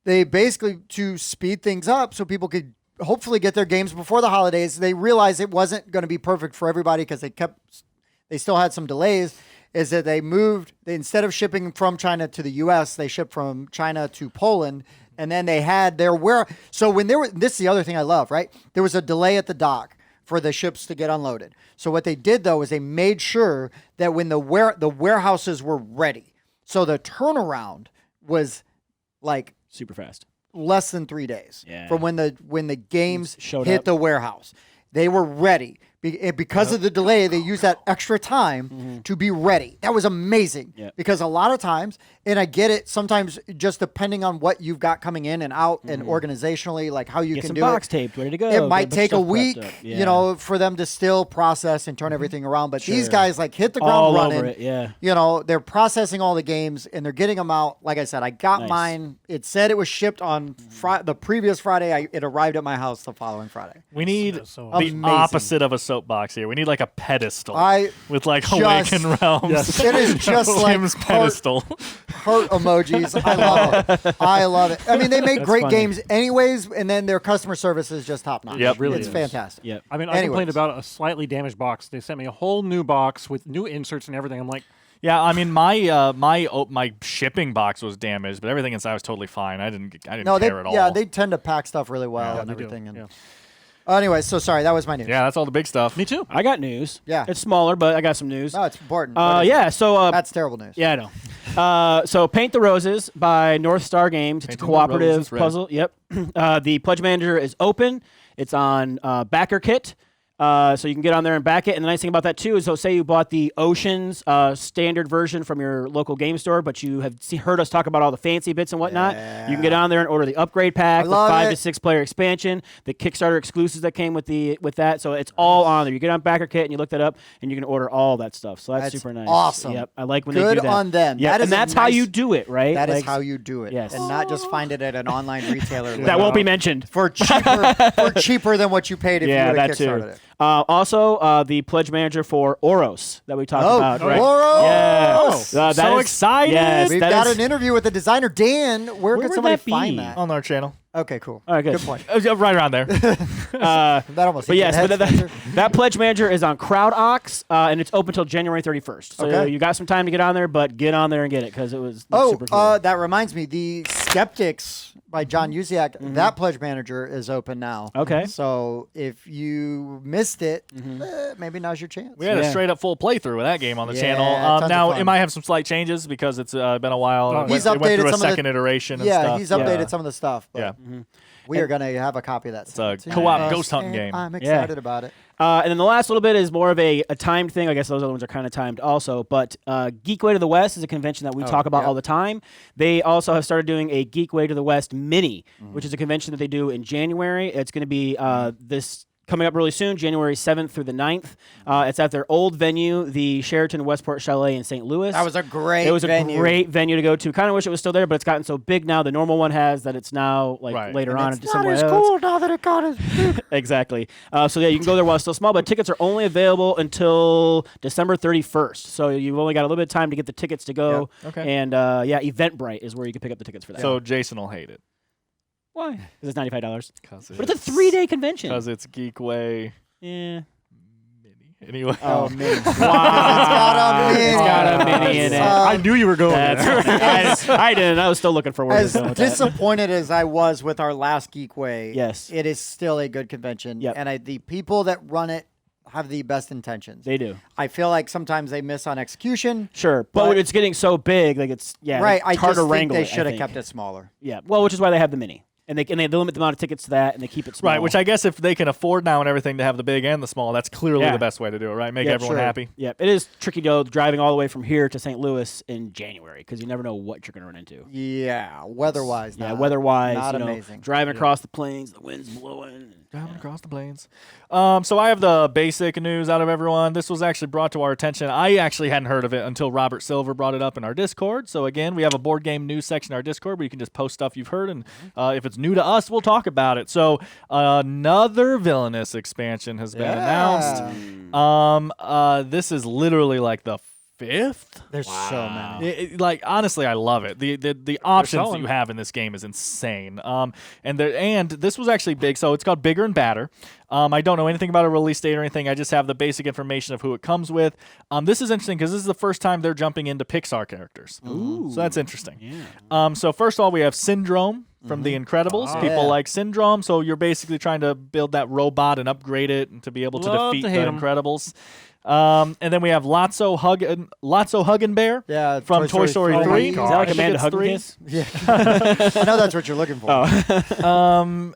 Speaker 1: They basically, to speed things up so people could hopefully get their games before the holidays, they realized it wasn't going to be perfect for everybody because they still had some delays, is that they instead of shipping from China to the US, they shipped from China to Poland. And then they had so when this is the other thing I love, right? There was a delay at the dock for the ships to get unloaded. So what they did though is they made sure that when the warehouses were ready, so the turnaround was like
Speaker 2: Super fast.
Speaker 1: less than 3 days
Speaker 2: Yeah.
Speaker 1: from when the games
Speaker 2: Showed
Speaker 1: hit
Speaker 2: up.
Speaker 1: the warehouse. They were ready. Because of the delay, they used that extra time to be ready. That was amazing.
Speaker 2: Yep.
Speaker 1: Because a lot of times, and I get it, sometimes just depending on what you've got coming in and out and organizationally, like how you
Speaker 2: Get
Speaker 1: can
Speaker 2: some
Speaker 1: do
Speaker 2: box
Speaker 1: it.
Speaker 2: taped, ready to go.
Speaker 1: It might
Speaker 2: Get
Speaker 1: take a
Speaker 2: stuff prepped
Speaker 1: week,
Speaker 2: up.
Speaker 1: you know, for them to still process and turn everything around. But these
Speaker 2: Sure.
Speaker 1: guys like hit the ground
Speaker 2: all
Speaker 1: running.
Speaker 2: over it. Yeah.
Speaker 1: You know, they're processing all the games and they're getting them out. Like I said, I got
Speaker 2: Nice.
Speaker 1: mine. It said it was shipped on the previous Friday. It arrived at my house the following Friday.
Speaker 4: We need
Speaker 3: That's so
Speaker 4: the
Speaker 1: amazing.
Speaker 4: opposite of a soapbox here. We need like a pedestal with like
Speaker 1: just-
Speaker 4: Awaken Realms.
Speaker 1: It is just like
Speaker 4: Tim's
Speaker 1: heart
Speaker 4: pedestal.
Speaker 1: emojis. I love it. I love it. I mean, they make great
Speaker 2: funny.
Speaker 1: games anyways, and then their customer service is just top notch.
Speaker 4: Yep.
Speaker 3: Really
Speaker 1: it's
Speaker 3: is.
Speaker 1: fantastic.
Speaker 2: Yep.
Speaker 3: I mean, I
Speaker 1: Anyways.
Speaker 3: complained about a slightly damaged box. They sent me a whole new box with new inserts and everything. I'm like,
Speaker 4: Yeah, I mean my shipping box was damaged, but everything inside was totally fine. I didn't
Speaker 1: No,
Speaker 4: care at all.
Speaker 1: they tend to pack stuff really well
Speaker 3: yeah,
Speaker 1: and
Speaker 3: they do.
Speaker 1: everything. And
Speaker 3: Yeah.
Speaker 1: anyway, so sorry, that was my news.
Speaker 4: Yeah, that's all the big stuff.
Speaker 3: Me too.
Speaker 2: I got news.
Speaker 1: Yeah.
Speaker 2: It's smaller, but I got some news.
Speaker 1: No, it's important. What is it?
Speaker 2: Yeah. So
Speaker 1: That's terrible news.
Speaker 2: yeah, I know. So Paint the Roses by North Star Games. It's a
Speaker 4: Painting the
Speaker 2: cooperative
Speaker 4: Roses red.
Speaker 2: puzzle. Yep. The Pledge Manager is open. It's on BackerKit. So you can get on there and back it. And the nice thing about that too is, so say you bought the Oceans standard version from your local game store, but you have heard us talk about all the fancy bits and whatnot. You can get on there and order the upgrade pack, the 5 to 6 player expansion, the Kickstarter exclusives that came with that. So it's all on there. You get on Backer Kit and you look that up, and you can order all that stuff. So that's super nice.
Speaker 1: Awesome.
Speaker 2: Yep, I like when they
Speaker 1: Good
Speaker 2: do that.
Speaker 1: on them.
Speaker 2: Yep.
Speaker 1: That is
Speaker 2: and that's how you do it, right?
Speaker 1: That is how you do it.
Speaker 2: Yes.
Speaker 1: And not just find it at an online retailer.
Speaker 2: that won't be mentioned.
Speaker 1: For cheaper than what you paid if you would have kickstarted it.
Speaker 2: Also, the pledge manager for Oros that we talked about. Right?
Speaker 1: Oros!
Speaker 2: Yes.
Speaker 4: Oh, so excited.
Speaker 2: Yes,
Speaker 1: We've got an interview with the designer, Dan. Where could
Speaker 2: would
Speaker 1: somebody
Speaker 2: that be?
Speaker 1: find that?
Speaker 4: On our channel.
Speaker 1: Okay, cool.
Speaker 2: All right, good.
Speaker 1: Good point.
Speaker 4: Right around there.
Speaker 1: That almost
Speaker 2: But
Speaker 1: hit
Speaker 2: yes,
Speaker 1: your
Speaker 2: but
Speaker 1: head,
Speaker 2: that pledge manager is on CrowdOx, and it's open until January 31st. So
Speaker 1: Okay.
Speaker 2: you got some time to get on there, but get on there and get it because it was
Speaker 1: Oh,
Speaker 2: super cool.
Speaker 1: that reminds me. The Skeptics by John Uziak, that pledge manager is open now.
Speaker 2: Okay.
Speaker 1: So if you missed it, maybe now's your chance.
Speaker 4: We had a straight up full playthrough of that game on the
Speaker 1: Yeah,
Speaker 4: channel.
Speaker 1: tons of
Speaker 4: Now
Speaker 1: fun.
Speaker 4: it might have some slight changes because it's been a while.
Speaker 3: Oh,
Speaker 4: It
Speaker 1: he's
Speaker 4: went through
Speaker 1: updated
Speaker 4: a
Speaker 1: some of the-
Speaker 4: second iteration and
Speaker 1: Yeah,
Speaker 4: stuff.
Speaker 1: he's updated some of the stuff. But
Speaker 4: Yeah.
Speaker 1: we are going to have a copy of that.
Speaker 4: a
Speaker 1: soon, too.
Speaker 4: co-op
Speaker 1: Yes,
Speaker 4: ghost hunting
Speaker 1: and
Speaker 4: game.
Speaker 1: I'm excited about it.
Speaker 2: And then the last little bit is more of a timed thing. I guess those other ones are kind of timed also. But Geek Way to the West is a convention that we talk about all the time. They also have started doing a Geek Way to the West mini, which is a convention that they do in January. It's going to be this coming up really soon, January 7th through the 9th. It's at their old venue, the Sheraton Westport Chalet in St. Louis.
Speaker 1: That was a great
Speaker 2: It was
Speaker 1: venue.
Speaker 2: a great venue to go to. Kind of wish it was still there, but it's gotten so big now. The normal one has that it's now later on
Speaker 1: It's
Speaker 2: into
Speaker 1: not
Speaker 2: somewhere
Speaker 1: as
Speaker 2: else.
Speaker 1: cool now that it got as big.
Speaker 2: Exactly. So yeah, you can go there while it's still small, but tickets are only available until December 31st. So you've only got a little bit of time to get the tickets to go.
Speaker 4: Yep. Okay.
Speaker 2: And Eventbrite is where you can pick up the tickets for that.
Speaker 4: So Jason will hate it.
Speaker 2: Why? Because it's $95.
Speaker 4: Because
Speaker 2: But it's a 3-day convention.
Speaker 4: Because it's Geek Way
Speaker 2: Yeah.
Speaker 4: Mini. Anyway.
Speaker 2: Oh, mini.
Speaker 1: It's got a mini.
Speaker 2: It's got a mini in it.
Speaker 3: I knew you were going there.
Speaker 2: That's I didn't. I was still looking for where
Speaker 1: As
Speaker 2: to go with that.
Speaker 1: disappointed as I was with our last Geek Way,
Speaker 2: Yes.
Speaker 1: it is still a good convention.
Speaker 2: Yep.
Speaker 1: And the people that run it have the best intentions.
Speaker 2: They do.
Speaker 1: I feel like sometimes they miss on execution.
Speaker 2: Sure. But when it's getting so big, like it's
Speaker 1: Right. I
Speaker 2: it's hard
Speaker 1: just
Speaker 2: to
Speaker 1: think
Speaker 2: wrangle
Speaker 1: they
Speaker 2: it, I
Speaker 1: should have
Speaker 2: think.
Speaker 1: kept it smaller.
Speaker 2: Yeah. Well, which is why they have the mini. And they limit the amount of tickets to that, and they keep it small.
Speaker 4: Right, which I guess if they can afford now and everything to have the big and the small, that's clearly
Speaker 2: Yeah.
Speaker 4: the best way to do it, right? Make
Speaker 2: Yeah,
Speaker 4: everyone
Speaker 1: sure.
Speaker 4: happy.
Speaker 2: Yeah, it is tricky though, driving all the way from here to St. Louis in January because you never know what you're going to run into.
Speaker 1: Yeah, weather-wise.
Speaker 2: Yeah,
Speaker 1: not-
Speaker 2: weather-wise,
Speaker 1: not
Speaker 2: you know,
Speaker 1: amazing.
Speaker 2: driving across the plains, the wind's blowing.
Speaker 4: Driving across the plains. So I have the basic news out of everyone. This was actually brought to our attention. I actually hadn't heard of it until Robert Silver brought it up in our Discord. So again, we have a board game news section in our Discord where you can just post stuff you've heard, and if it's new to us, we'll talk about it. So another Villainous expansion has been announced. This is literally like the 5th.
Speaker 1: There's so many.
Speaker 4: Like honestly, I love it. The options that
Speaker 3: selling.
Speaker 4: you have in this game is insane. And this was actually big. So it's called Bigger and Badder. I don't know anything about a release date or anything. I just have the basic information of who it comes with. This is interesting because this is the first time they're jumping into Pixar characters. So that's interesting.
Speaker 2: Yeah.
Speaker 4: So first of all, we have Syndrome from The Incredibles. People
Speaker 1: Yeah.
Speaker 4: like Syndrome, so you're basically trying to build that robot and upgrade it and to be able to
Speaker 3: Love
Speaker 4: defeat
Speaker 3: to
Speaker 4: the
Speaker 3: hate 'em.
Speaker 4: Incredibles. And then we have Lotso Hug and Bear.
Speaker 1: Yeah,
Speaker 4: From Toy Story
Speaker 3: Oh my
Speaker 4: 3.
Speaker 3: God.
Speaker 2: Is that like
Speaker 4: I think
Speaker 2: Amanda
Speaker 4: it's
Speaker 2: Hug and
Speaker 4: 3.
Speaker 2: Kiss?
Speaker 1: Yeah. I know that's what you're looking for.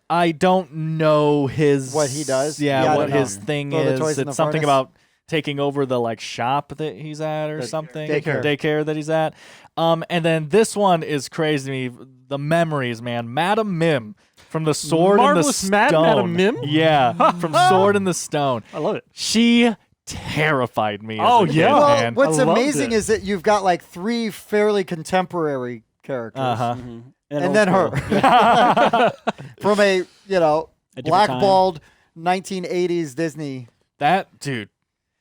Speaker 4: I don't know his
Speaker 1: What he does?
Speaker 4: Yeah,
Speaker 1: Yeah, I
Speaker 4: what
Speaker 1: don't know.
Speaker 4: his thing
Speaker 1: Throw the
Speaker 4: is.
Speaker 1: toys in the
Speaker 4: It's something
Speaker 1: furnace?
Speaker 4: about taking over the shop that he's at or something.
Speaker 1: daycare.
Speaker 4: That he's at. And then this one is crazy to me. The memories, man. Madam Mim from the Sword
Speaker 3: Marvelous
Speaker 4: and the
Speaker 3: Mad
Speaker 4: Stone.
Speaker 3: Madam Mim?
Speaker 4: Yeah, from Sword and the Stone.
Speaker 3: I love it.
Speaker 4: She terrified me. as
Speaker 3: Oh,
Speaker 4: a kid,
Speaker 3: yeah.
Speaker 1: Well,
Speaker 4: man.
Speaker 1: what's
Speaker 3: I loved
Speaker 1: amazing
Speaker 3: it.
Speaker 1: is that you've got like 3 fairly contemporary characters.
Speaker 4: Uh-huh.
Speaker 1: And then her. From a,
Speaker 2: A different
Speaker 1: blackballed 1980s Disney.
Speaker 4: That dude.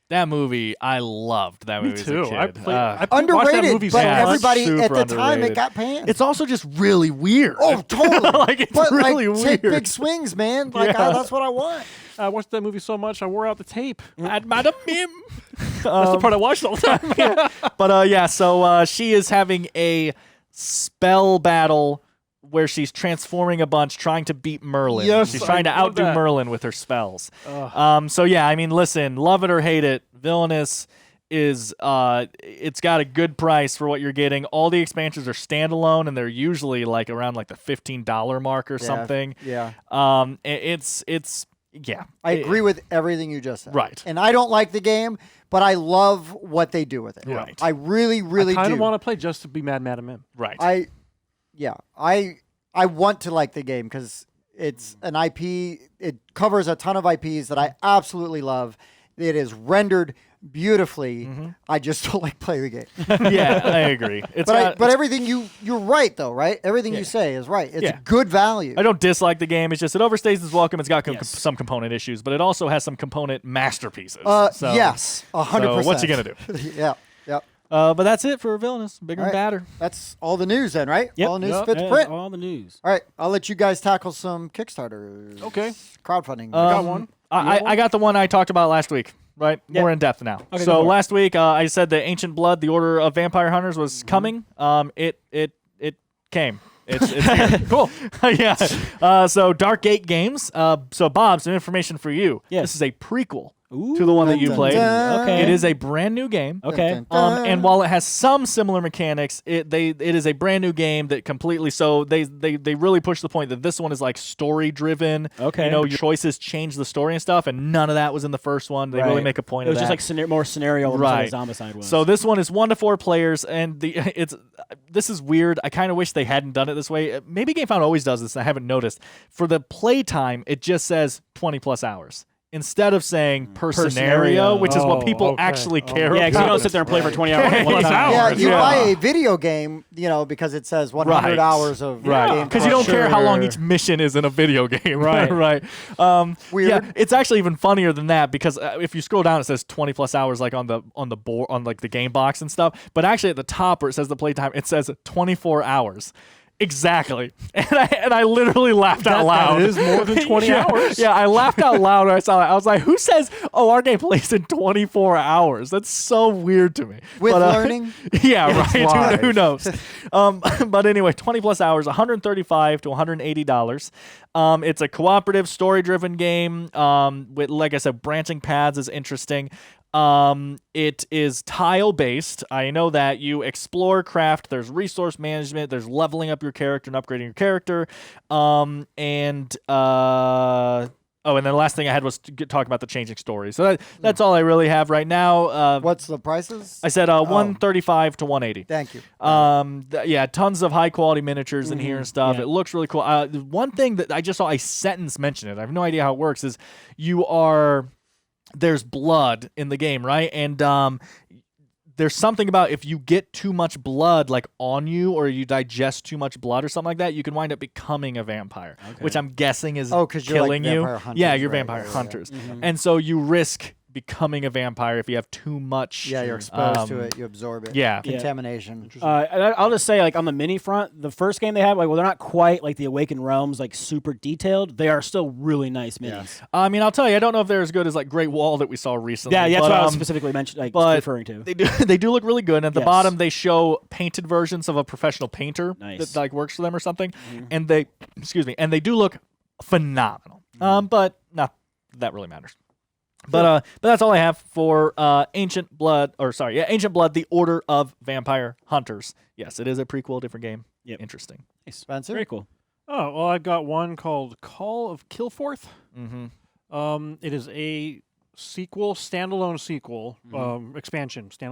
Speaker 4: That movie, I loved that
Speaker 3: Me
Speaker 4: movie
Speaker 3: too.
Speaker 4: as a kid.
Speaker 3: I watched that
Speaker 1: Underrated,
Speaker 3: movie
Speaker 1: but
Speaker 3: so much.
Speaker 1: everybody at
Speaker 4: Super
Speaker 1: the time, it
Speaker 4: underrated.
Speaker 1: got panned.
Speaker 4: It's also just really weird.
Speaker 1: Oh, totally.
Speaker 4: Like, it's
Speaker 1: but
Speaker 4: really
Speaker 1: take
Speaker 4: weird.
Speaker 1: big swings, man. Like,
Speaker 4: Yeah.
Speaker 1: that's what I want.
Speaker 3: I watched that movie so much, I wore out the tape.
Speaker 4: At Madam Mim.
Speaker 3: That's the part I watched all the time.
Speaker 4: But so she is having a spell battle where she's transforming a bunch, trying to beat Merlin.
Speaker 3: Yes,
Speaker 4: she's trying to
Speaker 3: I love
Speaker 4: outdo
Speaker 3: that.
Speaker 4: Merlin with her spells. So yeah, I mean, listen, love it or hate it, Villainous is it's got a good price for what you're getting. All the expansions are standalone, and they're usually around the $15 mark or something.
Speaker 1: Yeah.
Speaker 4: It's Yeah.
Speaker 1: I agree with everything you just said.
Speaker 4: Right.
Speaker 1: And I don't like the game, but I love what they do with it.
Speaker 4: Right.
Speaker 1: I really, really
Speaker 3: I kind
Speaker 1: do.
Speaker 3: of want to play just to be Mad at him.
Speaker 4: Right.
Speaker 1: I want to like the game because it's an IP. It covers a ton of IPs that I absolutely love. It is rendered beautifully. I just don't like playing the game.
Speaker 4: Yeah, I agree.
Speaker 1: But everything you're right though, right? Everything you say is right. It's good value.
Speaker 4: I don't dislike the game. It's just it overstays its welcome. It's got
Speaker 2: Yes.
Speaker 4: some component issues, but it also has some component masterpieces. So,
Speaker 1: Yes, 100%.
Speaker 4: So what's he gonna do?
Speaker 1: Yeah.
Speaker 4: But that's it for Villainous. Bigger
Speaker 1: All
Speaker 4: and
Speaker 1: right.
Speaker 4: badder.
Speaker 1: That's all the news then, right?
Speaker 2: Yep.
Speaker 1: All the news
Speaker 3: Yep.
Speaker 1: fit to
Speaker 2: Yeah,
Speaker 1: print.
Speaker 2: all the news.
Speaker 1: All right, I'll let you guys tackle some Kickstarter.
Speaker 3: Okay.
Speaker 1: Crowdfunding.
Speaker 3: got one.
Speaker 4: I got the one I talked about last week. Right,
Speaker 2: Yeah.
Speaker 4: more in depth now.
Speaker 2: Okay, go
Speaker 4: So
Speaker 2: for it.
Speaker 4: last week I said the Ancient Blood, the Order of Vampire Hunters, was coming. It came. It's here.
Speaker 2: Cool.
Speaker 4: Yeah. So Dark Gate Games. So Bob, some information for you.
Speaker 2: Yes.
Speaker 4: This is a prequel
Speaker 2: Ooh.
Speaker 4: to the one that you
Speaker 1: Dun,
Speaker 4: played.
Speaker 1: dun,
Speaker 2: Okay.
Speaker 4: It is a brand new game.
Speaker 2: Okay.
Speaker 1: Dun, dun, dun.
Speaker 4: And while it has some similar mechanics, it is a brand new game that completely. So they really push the point that this one is like story driven.
Speaker 2: Okay.
Speaker 4: You know, your choices change the story and stuff, and none of that was in the first one. They really
Speaker 2: Right.
Speaker 4: make a point
Speaker 2: It
Speaker 4: of
Speaker 2: was
Speaker 4: that.
Speaker 2: just like more scenario
Speaker 4: Right.
Speaker 2: than Zombicide was.
Speaker 4: So this one is 1 to 4 players, and this is weird. I kind of wish they hadn't done it this way. Maybe GameFound always does this, and I haven't noticed. For the playtime, it just says 20 plus hours. Instead of saying per scenario, which is what people actually care
Speaker 2: yeah,
Speaker 4: about.
Speaker 2: because you don't sit there and play for 20 hours. at one
Speaker 3: Plus
Speaker 2: time.
Speaker 1: Yeah,
Speaker 3: hours.
Speaker 1: you
Speaker 4: Yeah.
Speaker 1: buy a video game, because it says 100
Speaker 4: Right.
Speaker 1: hours of game.
Speaker 4: Because you don't care how long
Speaker 2: Sure.
Speaker 4: each mission is in a video game.
Speaker 2: Right.
Speaker 4: Right.
Speaker 1: Weird.
Speaker 4: Yeah, it's actually even funnier than that because if you scroll down, it says 20 plus hours like on the board on like the game box and stuff. But actually at the top where it says the playtime, it says 24 hours. Exactly, and I literally laughed out loud.
Speaker 3: That is more than 20
Speaker 4: Yeah,
Speaker 3: hours.
Speaker 4: Yeah, I laughed out loud when I saw that. I was like, "Who says, oh, our game plays in 24 hours?" That's so weird to me.
Speaker 1: With
Speaker 4: But,
Speaker 1: learning?
Speaker 4: Yeah, right.
Speaker 1: live.
Speaker 4: Who knows? But anyway, 20 plus hours, $135 to $180. It's a cooperative, story-driven game. With, like I said, branching paths is interesting. It is tile-based. I know that you explore, craft. There's resource management. There's leveling up your character and upgrading your character. Oh, and then the last thing I had was to talk about the changing story. So that's all I really have right now.
Speaker 1: What's the prices?
Speaker 4: I said 135 to 180.
Speaker 1: Thank you.
Speaker 4: Yeah, tons of high quality miniatures in here and stuff.
Speaker 2: Yeah.
Speaker 4: It looks really cool. One thing that I just saw a sentence mention it. I have no idea how it works. Is there's blood in the game, right? And there's something about if you get too much blood like on you or you digest too much blood or something like that, you can wind up becoming a vampire, which I'm guessing is
Speaker 1: 'cause you're like
Speaker 4: killing you.
Speaker 1: vampire hunters,
Speaker 4: Yeah, you're
Speaker 1: right,
Speaker 4: vampire
Speaker 1: yeah.
Speaker 4: hunters. And so you risk becoming a vampire if you have too much.
Speaker 1: Yeah, you're exposed to it. You absorb it.
Speaker 4: Yeah.
Speaker 1: Contamination.
Speaker 2: I'll just say, like on the mini front, the first game they had, like, well, they're not quite like the Awakened Realms, like super detailed. They are still really nice minis.
Speaker 4: I mean, I'll tell you, I don't know if they're as good as like Great Wall that we saw recently.
Speaker 2: Yeah, that's
Speaker 4: but,
Speaker 2: what I was specifically referring to.
Speaker 4: They do look really good. And at the
Speaker 2: Yes.
Speaker 4: bottom, they show painted versions of a professional painter
Speaker 2: Nice.
Speaker 4: that like works for them or something. And they do look phenomenal. But not that really matters. But that's all I have for Ancient Blood, the Order of Vampire Hunters. Yes, it is a prequel, different game.
Speaker 2: Yep.
Speaker 4: Interesting.
Speaker 1: Spencer?
Speaker 2: Very cool.
Speaker 3: Oh, well, I've got one called Call of Killforth.
Speaker 4: Mm-hmm.
Speaker 3: It is a standalone sequel, standalone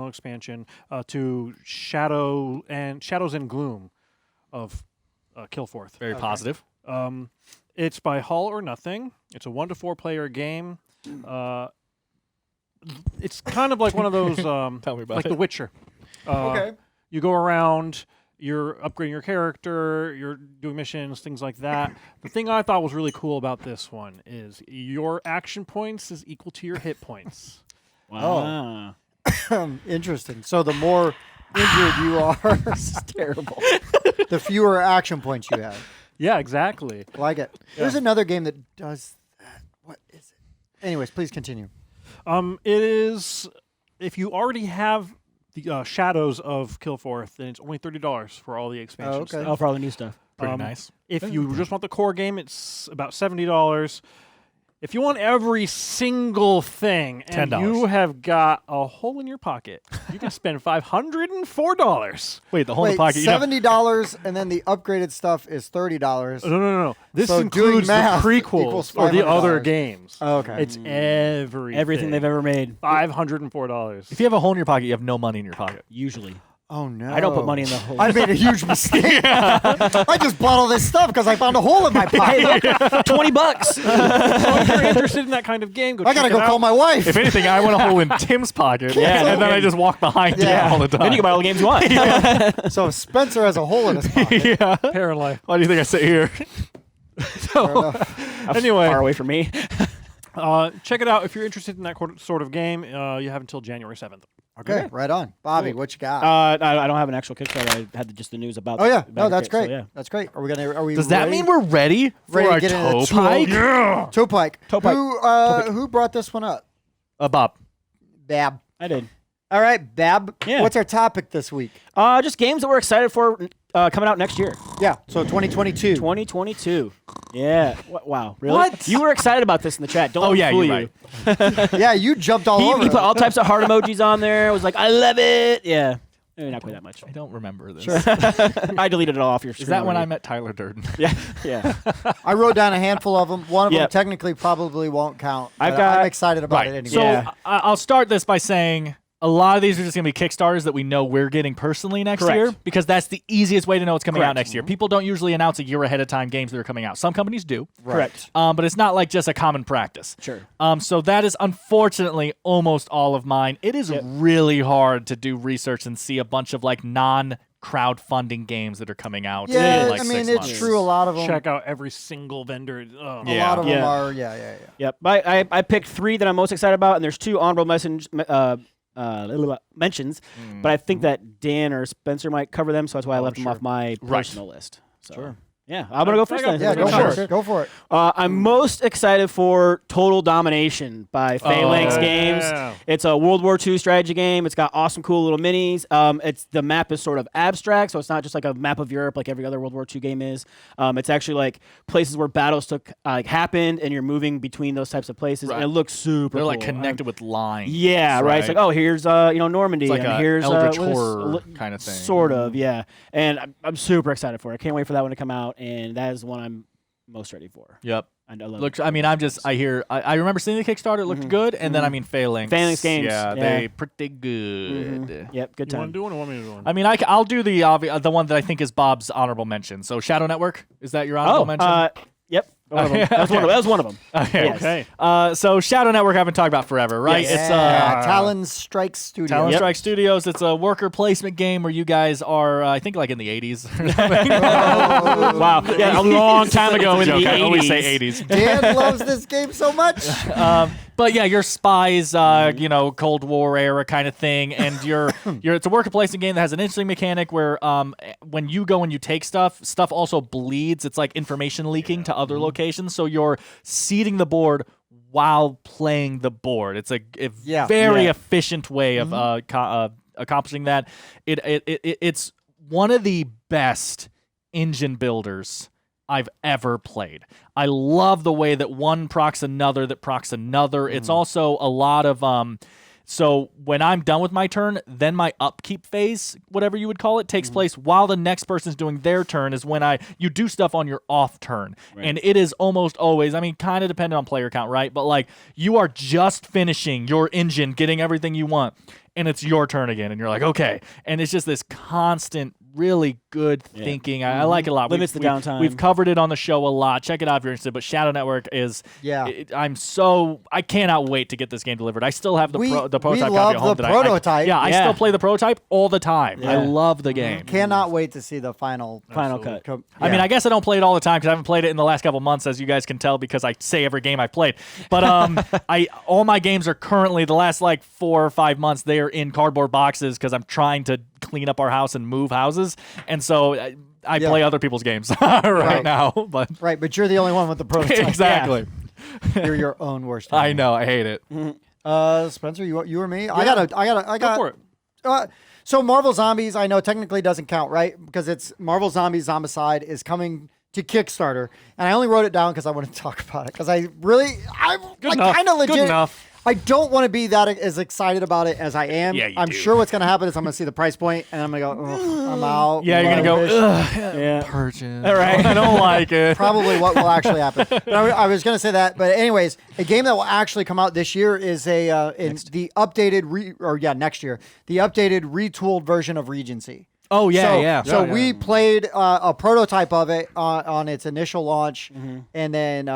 Speaker 3: expansion to Shadows and Gloom of Killforth.
Speaker 4: Very positive.
Speaker 3: It's by Hull or Nothing. It's a 1 to 4 player game. It's kind of like one of those,
Speaker 4: Tell me about
Speaker 3: like
Speaker 4: it.
Speaker 3: The Witcher.
Speaker 1: Okay.
Speaker 3: You go around, you're upgrading your character, you're doing missions, things like that. The thing I thought was really cool about this one is your action points is equal to your hit points.
Speaker 2: Wow.
Speaker 1: Interesting. So the more injured you are,
Speaker 2: This is terrible.
Speaker 1: the fewer action points you have.
Speaker 3: Yeah, exactly.
Speaker 1: Like it. There's another game that does that. What is it? Anyways, please continue.
Speaker 3: It is, if you already have the Shadows of Killforth, then it's only $30 for all the expansion
Speaker 1: okay.
Speaker 2: Oh, for all the new stuff.
Speaker 4: Pretty nice.
Speaker 3: If you just want the core game, it's about $70. If you want every single thing and
Speaker 4: $10.
Speaker 3: you have got a hole in your pocket, you can spend $504.
Speaker 4: Wait, the whole in
Speaker 1: Wait,
Speaker 4: the pocket. You know,
Speaker 1: $70, and then the upgraded stuff is $30.
Speaker 3: No. This
Speaker 1: So doing
Speaker 3: includes the
Speaker 1: math
Speaker 3: prequels
Speaker 1: equals
Speaker 3: or the other
Speaker 1: $500.
Speaker 3: games.
Speaker 1: Oh, okay.
Speaker 3: It's everything.
Speaker 2: Everything they've ever made.
Speaker 3: $504.
Speaker 4: if you have a hole in your pocket, you have no money in your pocket.
Speaker 2: Usually.
Speaker 1: Oh no!
Speaker 2: I don't put money in the hole.
Speaker 1: I made a huge mistake. I just bought all this stuff because I found a hole in my pocket.
Speaker 2: $20.
Speaker 3: So if you're interested in that kind of game, go
Speaker 1: I gotta
Speaker 3: check
Speaker 1: go
Speaker 3: it
Speaker 1: call
Speaker 3: out.
Speaker 1: my wife.
Speaker 4: If anything, I want a hole in Tim's pocket.
Speaker 2: Yeah,
Speaker 4: and then I just walk behind
Speaker 1: Yeah.
Speaker 4: him all the time.
Speaker 2: Then you can buy all the games you want.
Speaker 1: So Spencer has a hole in his pocket.
Speaker 4: yeah.
Speaker 3: Pair of life.
Speaker 4: Why do you think I sit here?
Speaker 1: Fair enough.
Speaker 3: Anyway,
Speaker 2: Far away from me.
Speaker 3: check it out if you're interested in that sort of game. You have until January 7th.
Speaker 1: Okay, right on. Bobby, what you got?
Speaker 2: I don't have an actual Kickstarter. I had just the news about.
Speaker 1: Oh yeah,
Speaker 2: about
Speaker 1: no,
Speaker 2: the
Speaker 1: that's
Speaker 2: kit, so
Speaker 1: great.
Speaker 2: yeah.
Speaker 1: That's great. Are we?
Speaker 4: Does that
Speaker 1: ready?
Speaker 4: mean we're ready for
Speaker 1: Ready to
Speaker 4: our
Speaker 1: get into
Speaker 4: toe
Speaker 1: the
Speaker 4: pike?
Speaker 1: Toe pike.
Speaker 2: Toe pike.
Speaker 1: Who brought this one up?
Speaker 4: Bob.
Speaker 1: Bab.
Speaker 2: I did.
Speaker 1: All right, Bab.
Speaker 2: Yeah.
Speaker 1: What's our topic this week?
Speaker 2: Just games that we're excited for coming out next year.
Speaker 1: Yeah, so 2022.
Speaker 2: 2022. Yeah. Wow. Really?
Speaker 4: What?
Speaker 2: You were excited about this in the chat. Don't
Speaker 4: Oh,
Speaker 2: let me
Speaker 4: yeah,
Speaker 2: fool
Speaker 4: you're
Speaker 2: you.
Speaker 4: right.
Speaker 1: Yeah, you jumped all over.
Speaker 2: He
Speaker 1: it.
Speaker 2: put all types of heart emojis on there. It was like, I love it. Yeah. Maybe not quite that much.
Speaker 4: I don't remember this.
Speaker 2: I deleted it all off your screen.
Speaker 4: Is that when I
Speaker 2: already.
Speaker 4: met Tyler Durden?
Speaker 2: Yeah. Yeah.
Speaker 1: I wrote down a handful of them. One of them
Speaker 2: Yep.
Speaker 1: technically probably won't count.
Speaker 2: I've
Speaker 1: but
Speaker 2: got-
Speaker 1: I'm excited about it
Speaker 4: Right.
Speaker 1: anyway.
Speaker 4: So
Speaker 2: Yeah.
Speaker 4: I'll start this by saying a lot of these are just going to be Kickstarters that we know we're getting personally next
Speaker 2: Correct.
Speaker 4: year because that's the easiest way to know what's coming out
Speaker 2: Correct.
Speaker 4: next year. People don't usually announce a year ahead of time games that are coming out. Some companies do.
Speaker 2: Correct.
Speaker 4: But it's not like just a common practice.
Speaker 2: Sure.
Speaker 4: So that is unfortunately almost all of mine. It is really hard to do research and see a bunch of like non-crowdfunding games that are coming out.
Speaker 1: yeah,
Speaker 4: in like
Speaker 1: I mean
Speaker 4: 6
Speaker 1: it's
Speaker 4: months.
Speaker 1: true. A lot of them.
Speaker 3: Check out every single vendor. Oh.
Speaker 1: A
Speaker 4: Yeah.
Speaker 1: lot of them
Speaker 2: Yeah.
Speaker 1: are. Yeah.
Speaker 2: Yep. I picked 3 that I'm most excited about, and there's 2 honorable mentions, but I think that Dan or Spencer might cover them, so that's why I left them off my personal list. So,
Speaker 4: Sure.
Speaker 2: Yeah, I'm gonna go first.
Speaker 3: got-
Speaker 2: Then.
Speaker 1: Yeah, go
Speaker 3: Sure.
Speaker 1: for it. Go for it.
Speaker 2: I'm most excited for Total Domination by Phalanx
Speaker 3: yeah.
Speaker 2: Games. It's a World War II strategy game. It's got awesome, cool little minis. The map is sort of abstract, so it's not just like a map of Europe like every other World War II game is. It's actually like places where battles happened, and you're moving between those types of places,
Speaker 4: Right.
Speaker 2: and it looks super.
Speaker 4: They're like
Speaker 2: cool.
Speaker 4: connected with lines.
Speaker 2: Yeah, right. It's like, oh, here's Normandy,
Speaker 4: It's like
Speaker 2: and
Speaker 4: a
Speaker 2: here's
Speaker 4: Eldritch
Speaker 2: what is-
Speaker 4: horror kind of thing.
Speaker 2: Sort of, yeah. And I'm super excited for it. I can't wait for that one to come out, and that is the one I'm most ready for.
Speaker 4: Yep.
Speaker 2: And I love
Speaker 4: Looks.
Speaker 2: it.
Speaker 4: I mean, I remember seeing the Kickstarter. It looked good, and then I mean, Phalanx.
Speaker 2: Phalanx Games,
Speaker 4: Yeah,
Speaker 2: yeah.
Speaker 4: they pretty good.
Speaker 2: Yep, good
Speaker 3: You
Speaker 2: time.
Speaker 3: want to do one or want me to do one?
Speaker 4: I mean, I'll do the one that I think is Bob's honorable mention. So Shadow Network, is that your honorable mention?
Speaker 2: Yep. One of them. That was one of them.
Speaker 4: Okay.
Speaker 2: Yes.
Speaker 3: Okay.
Speaker 4: So Shadow Network I've been talking about forever, right?
Speaker 2: Yes.
Speaker 4: It's
Speaker 1: Talon Strike Studio.
Speaker 4: Talon
Speaker 2: Yep.
Speaker 4: Strike Studios. It's a worker placement game where you guys are, I think, like in the 80s. or something.
Speaker 2: Wow. Yeah, a long time ago in the
Speaker 4: Joke, I
Speaker 2: 80s.
Speaker 4: always say 80s.
Speaker 1: Dan loves this game so much.
Speaker 4: But yeah, you're spies, Cold War era kind of thing, and it's a worker placement game that has an interesting mechanic where when you go and you take stuff also bleeds. It's like information leaking to other locations, so you're seeding the board while playing the board. It's a very efficient way of accomplishing that. It's one of the best engine builders I've ever played. I love the way that one procs another that procs another. It's also a lot of so when I'm done with my turn, then my upkeep phase, whatever you would call it, takes place while the next person's doing their turn is when you do stuff on your off turn. Right. And it is almost always, I mean, kind of dependent on player count, right? But like you are just finishing your engine, getting everything you want, and it's your turn again. And you're like, okay. And it's just this constant, really good thinking. I like it a lot.
Speaker 2: Limits the downtime.
Speaker 4: We've covered it on the show a lot. Check it out if you're interested. But Shadow Network is, I cannot wait to get this game delivered. I still have the prototype
Speaker 1: we
Speaker 4: copy
Speaker 1: love
Speaker 4: at home.
Speaker 1: the prototype.
Speaker 4: I still play the prototype all the time.
Speaker 2: Yeah.
Speaker 4: I love the game.
Speaker 1: Cannot wait to see the final
Speaker 2: cut.
Speaker 4: I mean, I guess I don't play it all the time because I haven't played it in the last couple months, as you guys can tell, because I say every game I've played. But all my games are currently, the last like 4 or 5 months, they are in cardboard boxes because I'm trying to clean up our house and move houses. And so I play other people's games right now. But
Speaker 1: you're the only one with the prototype.
Speaker 4: exactly.
Speaker 1: You're your own worst
Speaker 4: I
Speaker 1: enemy.
Speaker 4: know. I hate it.
Speaker 1: Spencer, you or me? I got.
Speaker 3: Go for it.
Speaker 1: So Marvel Zombies, I know technically doesn't count, right? Because it's Marvel Zombies Zombicide is coming to Kickstarter, and I only wrote it down because I want to talk about it because I'm
Speaker 3: enough.
Speaker 1: kind of legit.
Speaker 3: Good enough.
Speaker 1: I don't want to be that as excited about it as I am.
Speaker 4: Yeah, you
Speaker 1: I'm
Speaker 4: do.
Speaker 1: sure what's going to happen is I'm going to see the price point and I'm going to go, "Ugh, I'm out.
Speaker 4: Yeah, you're gonna go.
Speaker 1: Fish."
Speaker 4: Ugh,
Speaker 2: Yeah.
Speaker 4: purchase.
Speaker 2: All right.
Speaker 4: I don't like it.
Speaker 1: Probably what will actually happen. But I was going to say that. But anyways, a game that will actually come out this year is the updated next year, the updated retooled version of Regency.
Speaker 4: Oh yeah,
Speaker 1: So
Speaker 4: yeah.
Speaker 1: we played a prototype of it on its initial launch, and then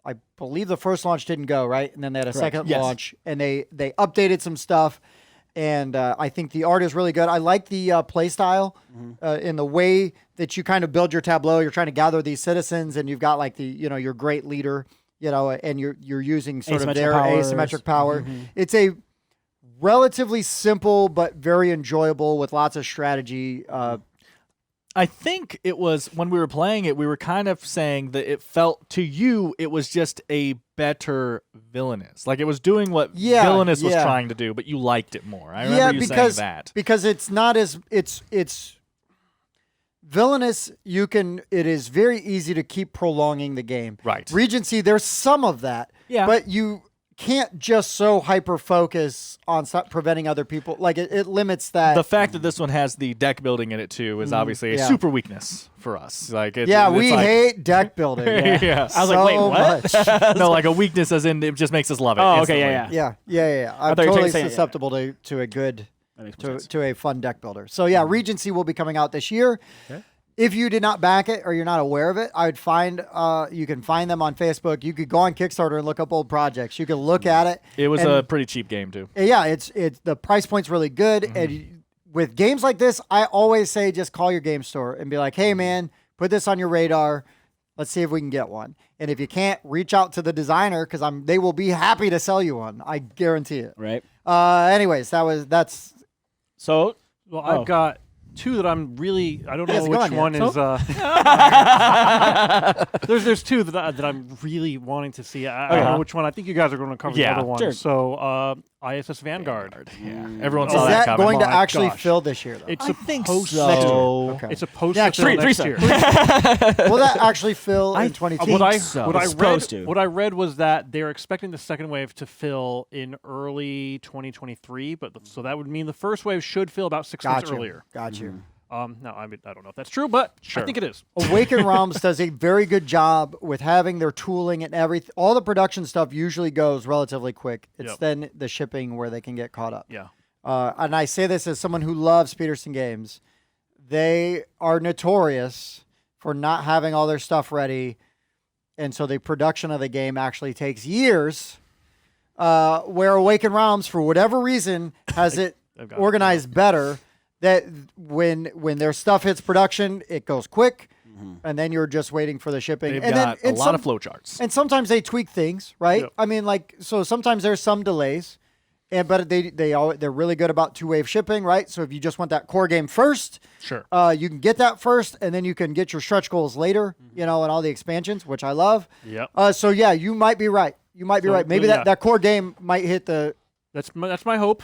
Speaker 1: I believe the first launch didn't go right, and then they had a second
Speaker 4: Yes.
Speaker 1: launch, and they updated some stuff, and I think the art is really good. I like the play style in the way that you kind of build your tableau. You're trying to gather these citizens, and you've got like your great leader, and you're using sort of their asymmetric power. It's a relatively simple but very enjoyable with lots of strategy.
Speaker 4: I think it was when we were playing it, we were kind of saying that it felt to you it was just a better Villainous. Like it was doing what Villainous was trying to do, but you liked it more. I remember you saying that.
Speaker 1: Because it's not as it's Villainous, it is very easy to keep prolonging the game.
Speaker 4: Right.
Speaker 1: Regency, there's some of that.
Speaker 4: Yeah.
Speaker 1: But you can't just so hyper focus on preventing other people. Like it limits that.
Speaker 4: The fact that this one has the deck building in it too is obviously a super weakness for us. Like it's
Speaker 1: we
Speaker 4: like,
Speaker 1: hate deck building.
Speaker 4: Yeah.
Speaker 2: I was like, wait, what?
Speaker 1: Much.
Speaker 4: No, like a weakness as in it just makes us love it.
Speaker 2: Oh, okay,
Speaker 4: instantly.
Speaker 2: yeah.
Speaker 1: I'm
Speaker 2: thought you were
Speaker 1: totally
Speaker 2: saying-
Speaker 1: susceptible to a good
Speaker 2: That makes more sense.
Speaker 1: to a fun deck builder. So yeah, Regency will be coming out this year.
Speaker 2: Okay.
Speaker 1: If you did not back it or you're not aware of it, I would find you can find them on Facebook. You could go on Kickstarter and look up old projects. You can look at it.
Speaker 4: It was
Speaker 1: and,
Speaker 4: a pretty cheap game too.
Speaker 1: yeah. It's the price point's really good. And with games like this, I always say just call your game store and be like, hey man, put this on your radar. Let's see if we can get one. And if you can't, reach out to the designer because they will be happy to sell you one. I guarantee it.
Speaker 2: Right.
Speaker 1: Anyways, that's
Speaker 2: So,
Speaker 3: Well, I've got two that I'm really. I don't know
Speaker 1: Yes, go
Speaker 3: which
Speaker 1: on, yeah.
Speaker 3: one is. There's two that I'm really wanting to see. I don't know which one. I think you guys are going to cover the other one.
Speaker 2: sure.
Speaker 3: So ISS Vanguard.
Speaker 4: Yeah. Everyone
Speaker 1: is
Speaker 4: saw
Speaker 1: that
Speaker 4: coming.
Speaker 1: going to
Speaker 3: My
Speaker 1: actually
Speaker 3: gosh.
Speaker 1: fill this year though?
Speaker 3: It's
Speaker 4: I think
Speaker 3: supposed
Speaker 4: so.
Speaker 3: to.
Speaker 1: Okay.
Speaker 3: It's supposed
Speaker 1: Yeah,
Speaker 3: to fill next
Speaker 2: three
Speaker 3: year.
Speaker 1: Will that actually fill in 2020?
Speaker 3: What I
Speaker 4: so.
Speaker 3: what I
Speaker 2: It's
Speaker 3: read
Speaker 2: supposed to.
Speaker 3: what I read was that they're expecting the second wave to fill in early 2023, so that would mean the first wave should fill about 6 months earlier.
Speaker 1: Got you.
Speaker 3: No, I don't know if that's true, but I think it is.
Speaker 1: Awaken Realms does a very good job with having their tooling and everything. All the production stuff usually goes relatively quick. It's
Speaker 3: Yep.
Speaker 1: then the shipping where they can get caught up.
Speaker 3: Yeah.
Speaker 1: And I say this as someone who loves Peterson games. They are notorious for not having all their stuff ready. And so the production of the game actually takes years. Where Awaken Realms, for whatever reason, has it
Speaker 3: They've got it.
Speaker 1: organized better. That when their stuff hits production, it goes quick, and then you're just waiting for the shipping.
Speaker 4: They've
Speaker 1: and
Speaker 4: got
Speaker 1: then
Speaker 4: a lot of flowcharts.
Speaker 1: and sometimes they tweak things, right?
Speaker 3: Yep.
Speaker 1: I mean, so sometimes there's some delays, but they're really good about 2-wave shipping, right? So if you just want that core game first,
Speaker 3: Sure.
Speaker 1: you can get that first, and then you can get your stretch goals later, and all the expansions, which I love.
Speaker 3: Yep.
Speaker 1: So yeah, you might be right. You might be
Speaker 3: So,
Speaker 1: right. Maybe
Speaker 3: yeah.
Speaker 1: that core game might hit the.
Speaker 3: That's my hope.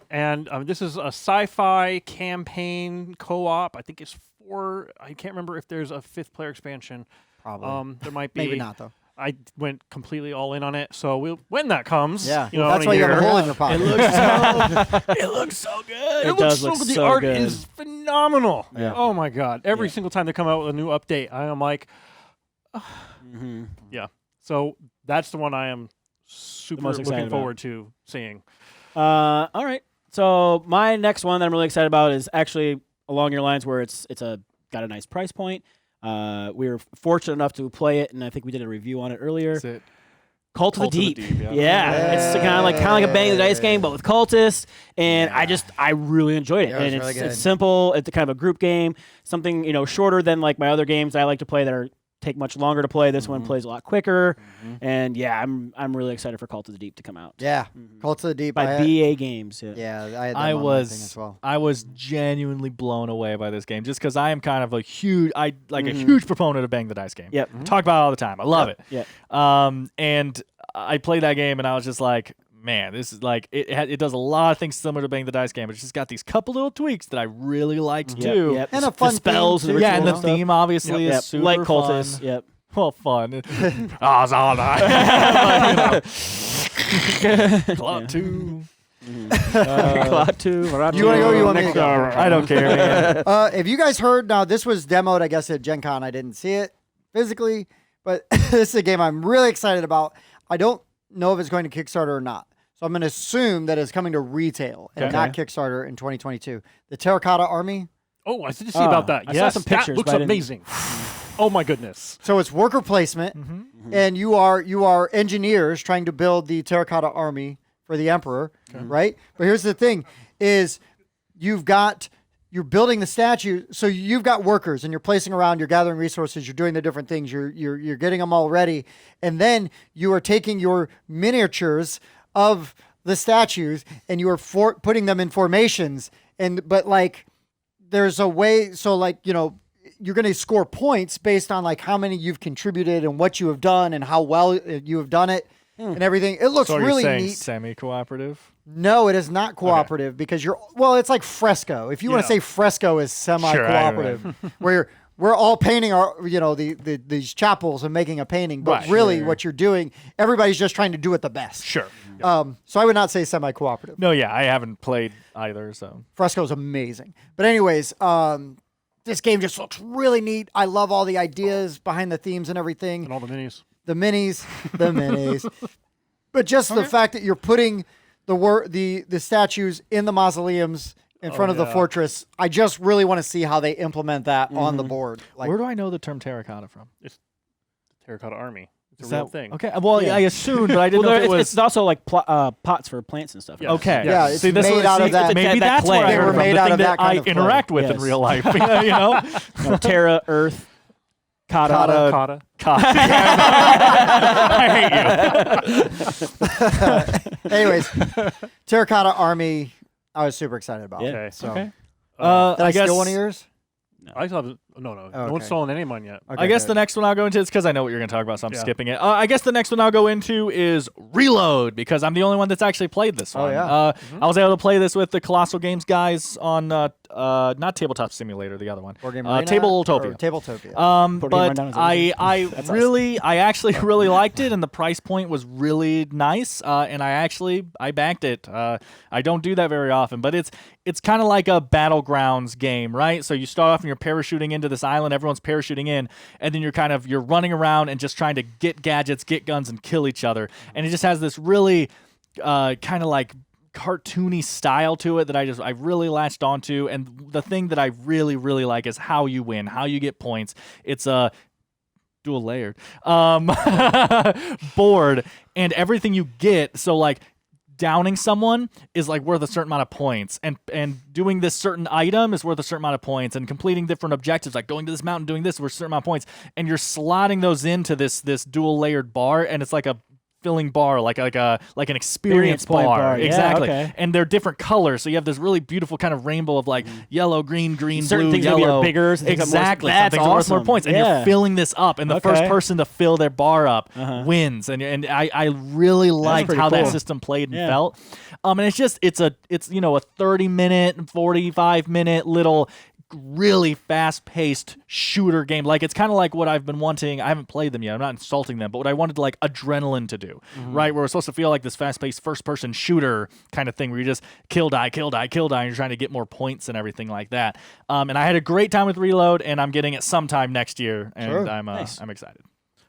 Speaker 3: And this is a sci-fi campaign co-op. I think it's 4. I can't remember if there's a 5th player expansion.
Speaker 1: Probably.
Speaker 3: There might be.
Speaker 1: Maybe not though.
Speaker 3: I went completely all in on it. So when that comes,
Speaker 1: Yeah,
Speaker 3: in
Speaker 1: that's
Speaker 3: a
Speaker 1: why you have a
Speaker 3: year,
Speaker 1: hole in your pocket.
Speaker 4: It looks so good.
Speaker 2: It does look
Speaker 3: good.
Speaker 2: so
Speaker 3: The art
Speaker 2: good.
Speaker 3: is phenomenal.
Speaker 2: Yeah.
Speaker 3: Oh my god! Every single time they come out with a new update, I am like, yeah. So that's the one I am super
Speaker 2: most excited
Speaker 3: looking
Speaker 2: about.
Speaker 3: forward to seeing.
Speaker 2: all right. So my next one that I'm really excited about is actually along your lines where it's got a nice price point. We were fortunate enough to play it, and I think we did a review on it earlier.
Speaker 4: Is it?
Speaker 2: Cult of the Deep.
Speaker 4: Yeah.
Speaker 2: It's kind of like a Bang the Dice game, but with cultists. And I really enjoyed it.
Speaker 1: Yeah, it was
Speaker 2: and
Speaker 1: really good.
Speaker 2: it's simple. It's kind of a group game. Something shorter than like my other games I like to play that take much longer to play. This one plays a lot quicker. And yeah, I'm really excited for Cult of the Deep to come out.
Speaker 1: Yeah, Cult of the Deep.
Speaker 2: By BA Games. Yeah.
Speaker 1: Yeah, I had them
Speaker 4: I
Speaker 1: on my thing as well.
Speaker 4: was genuinely blown away by this game just because I am kind of a huge proponent of Bang the Dice game.
Speaker 2: Yep.
Speaker 4: Talk about it all the time. I love it.
Speaker 2: Yeah.
Speaker 4: And I played that game and I was just like, man, this is like it does a lot of things similar to Bang the Dice game. It's just got these couple little tweaks that I really liked too.
Speaker 2: Yep.
Speaker 1: And a
Speaker 2: The
Speaker 1: fun
Speaker 2: spells
Speaker 1: theme,
Speaker 2: and
Speaker 1: too.
Speaker 4: Yeah, and the
Speaker 2: rituals
Speaker 4: theme obviously
Speaker 2: Yep.
Speaker 4: is super
Speaker 2: Like
Speaker 4: fun.
Speaker 2: cultists. Yep.
Speaker 4: Well, fun. Club 2.
Speaker 2: Cloud 2.
Speaker 1: You want to go? You want me to go?
Speaker 4: I don't care, man.
Speaker 1: If you guys heard, now this was demoed, I guess, at Gen Con. I didn't see it physically, but this is a game I'm really excited about. I don't know if it's going to Kickstarter or not. So I'm going to assume that it's coming to retail and
Speaker 4: Okay.
Speaker 1: not Kickstarter in 2022. The Terracotta Army.
Speaker 3: Oh, I did see about that.
Speaker 2: I saw
Speaker 3: Yes,
Speaker 2: some
Speaker 3: that
Speaker 2: pictures,
Speaker 3: looks
Speaker 2: but I didn't-
Speaker 3: amazing. Oh my goodness.
Speaker 1: So it's worker placement, and you are engineers trying to build the Terracotta Army for the Emperor, right? But here's the thing: is you're building the statue, so you've got workers, and you're placing around, you're gathering resources, you're doing the different things, you're getting them all ready, and then you are taking your miniatures of the statues and you are putting them in formations, but like there's a way, so like you're going to score points based on like how many you've contributed and what you have done and how well you have done it and everything. It looks
Speaker 4: So are
Speaker 1: really
Speaker 4: you saying
Speaker 1: neat.
Speaker 4: semi-cooperative?
Speaker 1: No, it is not cooperative because it's like fresco. If you want to
Speaker 3: Yeah.
Speaker 1: say fresco is semi-cooperative, where we're all painting our, these chapels and making a painting, but
Speaker 4: Right.
Speaker 1: really what you're doing, everybody's just trying to do it the best.
Speaker 4: Sure.
Speaker 1: So I would not say semi-cooperative.
Speaker 4: No, yeah, I haven't played either, so.
Speaker 1: Fresco's amazing. But anyways, this game just looks really neat. I love all the ideas behind the themes and everything.
Speaker 3: And all the minis.
Speaker 1: The minis. But just the fact that you're putting the statues in the mausoleums in front of the fortress, I just really want to see how they implement that on the board. Like,
Speaker 4: Where do I know the term terracotta from?
Speaker 3: It's the Terracotta Army. It's
Speaker 4: Is
Speaker 3: a real
Speaker 4: that
Speaker 3: thing.
Speaker 4: Okay, well,
Speaker 1: Yeah.
Speaker 4: I assumed, but I didn't
Speaker 2: Well,
Speaker 4: know if it was.
Speaker 2: it's also like pots for plants and stuff.
Speaker 3: Yes.
Speaker 4: Okay.
Speaker 1: Yeah, it's
Speaker 4: See, this
Speaker 1: made
Speaker 4: was,
Speaker 1: out of that-
Speaker 4: Maybe
Speaker 2: that
Speaker 4: that's
Speaker 2: clay.
Speaker 4: where I
Speaker 2: They
Speaker 4: heard
Speaker 2: were
Speaker 4: from.
Speaker 1: made
Speaker 4: The
Speaker 1: out
Speaker 4: thing
Speaker 1: of that
Speaker 4: I
Speaker 1: kind of clay.
Speaker 4: interact with in
Speaker 2: Yes.
Speaker 4: real life. You know?
Speaker 2: Terra, Earth, Kata.
Speaker 3: Cotta.
Speaker 4: I hate you.
Speaker 1: anyways, Terracotta Army, I was super excited about.
Speaker 2: Yeah.
Speaker 3: Okay.
Speaker 1: So,
Speaker 4: Okay.
Speaker 1: did I
Speaker 4: guess
Speaker 1: steal one of yours?
Speaker 3: I thought no
Speaker 1: okay.
Speaker 3: one's stolen any of mine yet.
Speaker 1: Okay,
Speaker 4: I guess
Speaker 1: good.
Speaker 4: the next one I'll go into is because I know what you're going to talk about, so I'm
Speaker 3: Yeah.
Speaker 4: skipping it. I guess the next one I'll go into is Reload because I'm the only one that's actually played this one.
Speaker 1: yeah.
Speaker 4: I was able to play this with the Colossal Games guys on not Tabletop Simulator, the other one,
Speaker 1: Board Game Arena
Speaker 4: Tabletopia.
Speaker 1: or Tabletopia.
Speaker 2: Board Game
Speaker 4: But
Speaker 2: Rundown is amazing.
Speaker 4: I actually really liked it, and the price point was really nice. And I backed it. I don't do that very often, but it's kind of like a Battlegrounds game, right? So you start off and you're parachuting into this island, everyone's parachuting in, and then you're running around and just trying to get gadgets, get guns, and kill each other. And it just has this really kind of like cartoony style to it that I really latched onto. And the thing that I really, really like is how you win, how you get points. It's a dual layered board, and everything you get. So like downing someone is like worth a certain amount of points, and doing this certain item is worth a certain amount of points, and completing different objectives like going to this mountain, doing this, worth a certain amount of points, and you're slotting those into this dual layered bar, and it's like a filling bar, like an experience
Speaker 2: point
Speaker 4: bar.
Speaker 2: bar. Yeah,
Speaker 4: Exactly.
Speaker 2: okay.
Speaker 4: And they're different colors, so you have this really beautiful kind of rainbow of like yellow, green,
Speaker 2: Certain
Speaker 4: blue,
Speaker 2: things maybe
Speaker 4: yellow.
Speaker 2: are bigger, some things are more-
Speaker 4: Exactly. Some
Speaker 2: that's
Speaker 4: things are worth more
Speaker 2: awesome.
Speaker 4: points, and
Speaker 2: Yeah.
Speaker 4: you're filling this up, and the first
Speaker 2: Okay.
Speaker 4: person to fill their bar up wins. And I really liked
Speaker 2: pretty
Speaker 4: how that
Speaker 2: cool.
Speaker 4: system played and
Speaker 2: Yeah.
Speaker 4: felt. And it's just it's a 30-minute, 45-minute little really fast-paced shooter game. Like it's kind of like what I've been wanting. I haven't played them yet. I'm not insulting them, but what I wanted like Adrenaline to do, right? Where we're supposed to feel like this fast-paced first-person shooter kind of thing, where you just kill, die, and you're trying to get more points and everything like that. And I had a great time with Reload, and I'm getting it sometime next year, and
Speaker 1: Sure.
Speaker 4: I'm
Speaker 2: Nice.
Speaker 4: excited.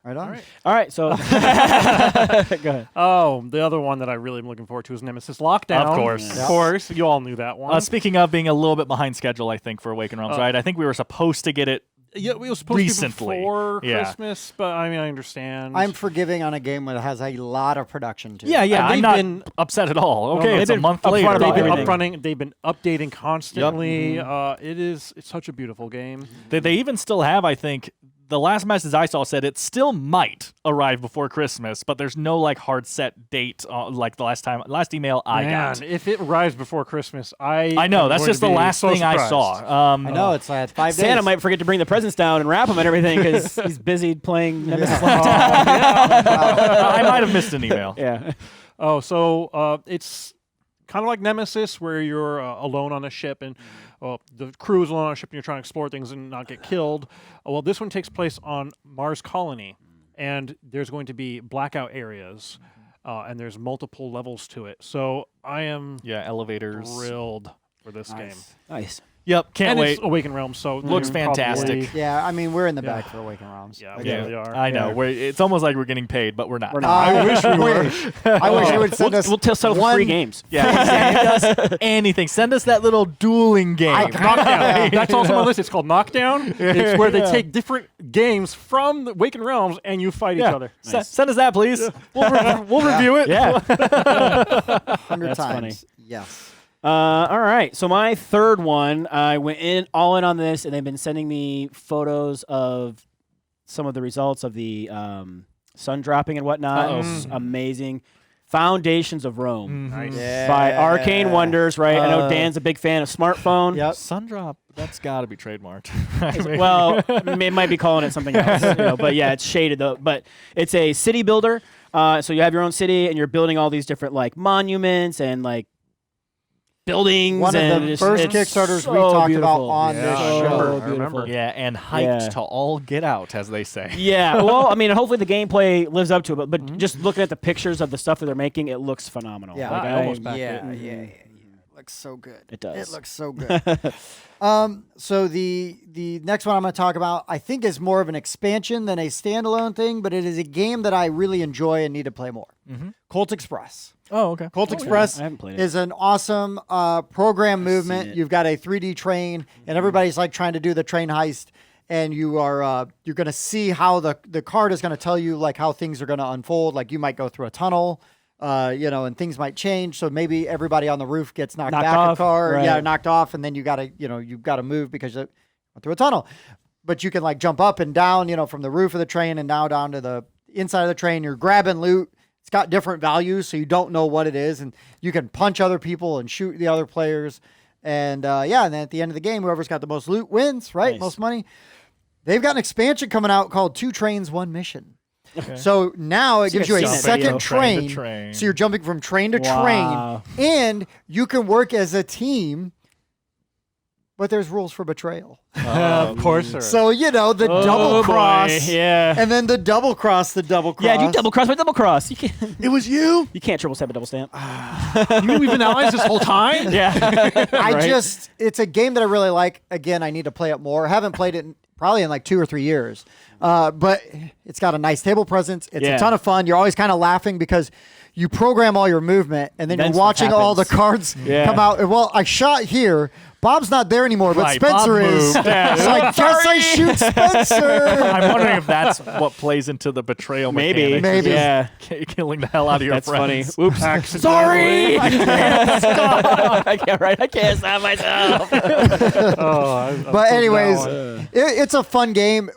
Speaker 1: Right on.
Speaker 2: All right, so go ahead.
Speaker 3: Oh, the other one that I really am looking forward to is Nemesis Lockdown.
Speaker 4: Of course.
Speaker 3: Of course. You all knew that one.
Speaker 4: Speaking of being a little bit behind schedule, I think for Awaken Realms, right? I think we were supposed to get it.
Speaker 3: yeah, it was supposed
Speaker 4: recently.
Speaker 3: to be before
Speaker 4: Yeah.
Speaker 3: Christmas, but I mean, I understand.
Speaker 1: I'm forgiving on a game that has a lot of production to it.
Speaker 4: Yeah,
Speaker 3: And
Speaker 4: I'm
Speaker 3: they've
Speaker 4: not
Speaker 3: been-
Speaker 4: upset at all. Okay,
Speaker 3: no,
Speaker 4: it's a
Speaker 2: they've been
Speaker 4: month
Speaker 2: upfront
Speaker 4: later.
Speaker 2: about
Speaker 3: They've been
Speaker 2: everything.
Speaker 3: upfronting. They've been updating constantly.
Speaker 4: Mm-hmm.
Speaker 3: It's such a beautiful game.
Speaker 4: They even still have, I think, the last message I saw said it still might arrive before Christmas, but there's no like hard set date like the last email I
Speaker 3: Man,
Speaker 4: got.
Speaker 3: if it arrives before Christmas,
Speaker 4: I know,
Speaker 3: am
Speaker 4: that's
Speaker 3: going
Speaker 4: just
Speaker 3: to
Speaker 4: the
Speaker 3: be
Speaker 4: last
Speaker 3: so
Speaker 4: thing I
Speaker 3: surprised.
Speaker 4: saw.
Speaker 1: I know, it's 5 days.
Speaker 2: Santa might forget to bring the presents down and wrap them and everything because he's busy playing Nemesis.
Speaker 4: I might have missed an email.
Speaker 2: Yeah.
Speaker 3: Oh, so it's kind of like Nemesis, where you're alone on a ship, and the crew is alone on a ship, and you're trying to explore things and not get killed. Well, this one takes place on Mars Colony, and there's going to be blackout areas, and there's multiple levels to it. So I am
Speaker 4: elevators.
Speaker 3: thrilled for this game.
Speaker 2: Nice.
Speaker 4: Yep, can't
Speaker 3: And
Speaker 4: wait.
Speaker 3: it's Awaken Realms, so
Speaker 4: Looks
Speaker 3: they're
Speaker 4: fantastic.
Speaker 3: probably-
Speaker 1: Yeah, I mean, we're in the bag for Awaken Realms.
Speaker 3: Yeah,
Speaker 1: Like,
Speaker 3: we really are.
Speaker 4: I know. It's almost like we're getting paid, but we're not.
Speaker 2: We're not.
Speaker 1: I wish we were. I wish you would send us.
Speaker 2: We'll sell
Speaker 1: one-
Speaker 2: free games.
Speaker 4: Yeah, send us anything. Send us that little dueling game.
Speaker 3: Knockdown. That's also on my list. It's called Knockdown. It's where they take different games from the Awaken Realms and you fight each other.
Speaker 4: Send us that, please. We'll review it.
Speaker 2: Yeah.
Speaker 1: 100
Speaker 2: That's
Speaker 1: times.
Speaker 2: funny.
Speaker 1: Yes.
Speaker 2: All right. So my third one, I went all in on this, and they've been sending me photos of some of the results of the sun dropping and whatnot.
Speaker 4: Uh-oh.
Speaker 2: It's amazing. Foundations of Rome
Speaker 3: Nice.
Speaker 2: by Arcane Wonders, right? I know Dan's a big fan of smartphone.
Speaker 1: Yep.
Speaker 4: Sundrop, that's got to be trademarked.
Speaker 2: Well, it might be calling it something else, but yeah, it's shaded though. But it's a city builder. So you have your own city, and you're building all these different like monuments and like buildings.
Speaker 1: One of
Speaker 2: and
Speaker 1: the
Speaker 2: it's
Speaker 1: first Kickstarters we talked
Speaker 2: beautiful.
Speaker 1: about on
Speaker 3: Yeah,
Speaker 1: this
Speaker 3: I
Speaker 1: show.
Speaker 3: remember.
Speaker 2: Beautiful.
Speaker 4: Yeah, and hyped
Speaker 2: Yeah.
Speaker 4: to all get out, as they say.
Speaker 2: Yeah, well, I mean, hopefully the gameplay lives up to it, but just looking at the pictures of the stuff that they're making, it looks phenomenal.
Speaker 1: Yeah.
Speaker 2: Like,
Speaker 3: I almost backed
Speaker 1: Yeah,
Speaker 3: it.
Speaker 1: yeah. Looks so good.
Speaker 2: It does.
Speaker 1: It looks so good. So the next one I'm going to talk about, I think, is more of an expansion than a standalone thing, but it is a game that I really enjoy and need to play more. Colt Express.
Speaker 4: Oh, okay.
Speaker 1: Colt Express
Speaker 2: I haven't played it.
Speaker 1: is an awesome program movement.
Speaker 2: it.
Speaker 1: You've got a 3D train, and everybody's like trying to do the train heist, and you are you're going to see how the card is going to tell you like how things are going to unfold. Like you might go through a tunnel, and things might change. So maybe everybody on the roof gets knocked back
Speaker 2: off,
Speaker 1: a car,
Speaker 2: right.
Speaker 1: knocked off, and then you got to you've got to move because it went through a tunnel. But you can like jump up and down, from the roof of the train and now down to the inside of the train. You're grabbing loot. It's got different values, so you don't know what it is, and you can punch other people and shoot the other players. And and then at the end of the game, whoever's got the most loot wins, right?
Speaker 2: Nice.
Speaker 1: Most money. They've got an expansion coming out called 2 Trains, 1 Mission.
Speaker 4: Okay.
Speaker 1: So now it gives you a
Speaker 2: I've seen that
Speaker 1: second
Speaker 2: video.
Speaker 4: Train
Speaker 1: train.
Speaker 4: to train.
Speaker 1: So you're jumping from train to
Speaker 2: Wow.
Speaker 1: train, and you can work as a team. But there's rules for betrayal.
Speaker 3: Of course there is.
Speaker 1: So the double cross,
Speaker 2: Yeah.
Speaker 1: and then the double cross, the double cross.
Speaker 2: Yeah, you double cross my double cross. You can't.
Speaker 1: It was you.
Speaker 2: You can't triple stamp a double stamp.
Speaker 3: You mean we've been allies this whole time?
Speaker 2: Yeah.
Speaker 1: It's a game that I really like. Again, I need to play it more. I haven't played it probably in like 2 or 3 years. But it's got a nice table presence. It's
Speaker 2: Yeah.
Speaker 1: a ton of fun. You're always kind of laughing because you program all your movement, and then
Speaker 2: Then
Speaker 1: you're
Speaker 2: stuff
Speaker 1: watching all the
Speaker 2: happens.
Speaker 1: cards
Speaker 2: Yeah.
Speaker 1: come out. Well, I shot here. Bob's not there anymore, but
Speaker 4: Right,
Speaker 1: Spencer
Speaker 4: Bob
Speaker 1: is.
Speaker 4: moved.
Speaker 1: So I guess I shoot Spencer.
Speaker 4: I'm wondering if that's what plays into the betrayal
Speaker 2: Maybe.
Speaker 4: mechanics.
Speaker 1: Maybe.
Speaker 2: Yeah.
Speaker 4: Killing the hell out of your
Speaker 2: That's funny.
Speaker 4: friends.
Speaker 2: Oops. Sorry. I can't stop. I can't stop myself.
Speaker 1: But anyways, it's a fun game.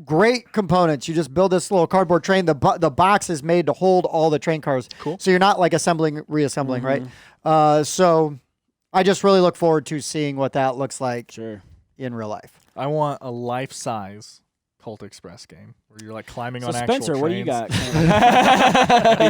Speaker 1: Great components. You just build this little cardboard train. The box is made to hold all the train cars.
Speaker 4: Cool.
Speaker 1: So you're not like reassembling, right? So I just really look forward to seeing what that looks like
Speaker 2: Sure.
Speaker 1: in real life.
Speaker 4: I want a life-size Colt Express game where you're like climbing
Speaker 2: So
Speaker 4: on actual
Speaker 2: Spencer, what do you got?
Speaker 4: Be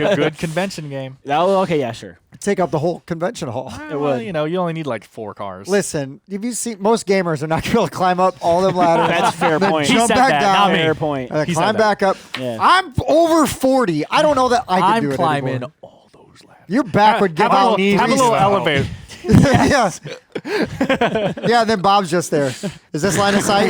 Speaker 4: a good convention game.
Speaker 2: Oh, okay, yeah, sure.
Speaker 1: Take up the whole convention hall.
Speaker 4: Well, you only need like 4 cars.
Speaker 1: Listen, if you see, most gamers are not going to be able to climb up all them ladders.
Speaker 2: That's a fair
Speaker 1: then
Speaker 2: point.
Speaker 4: He
Speaker 1: Jump
Speaker 4: said
Speaker 1: back
Speaker 4: that,
Speaker 1: down.
Speaker 4: not me.
Speaker 2: Fair point.
Speaker 4: He said
Speaker 1: Climb
Speaker 4: that.
Speaker 1: back up.
Speaker 2: Yeah.
Speaker 1: I'm over 40. I don't know that I can
Speaker 4: I'm
Speaker 1: do it
Speaker 4: climbing
Speaker 1: anymore.
Speaker 4: all those ladders.
Speaker 1: Your back would give out.
Speaker 4: Have a little elevator.
Speaker 1: Yeah. Yeah, then Bob's just there. Is this line of sight?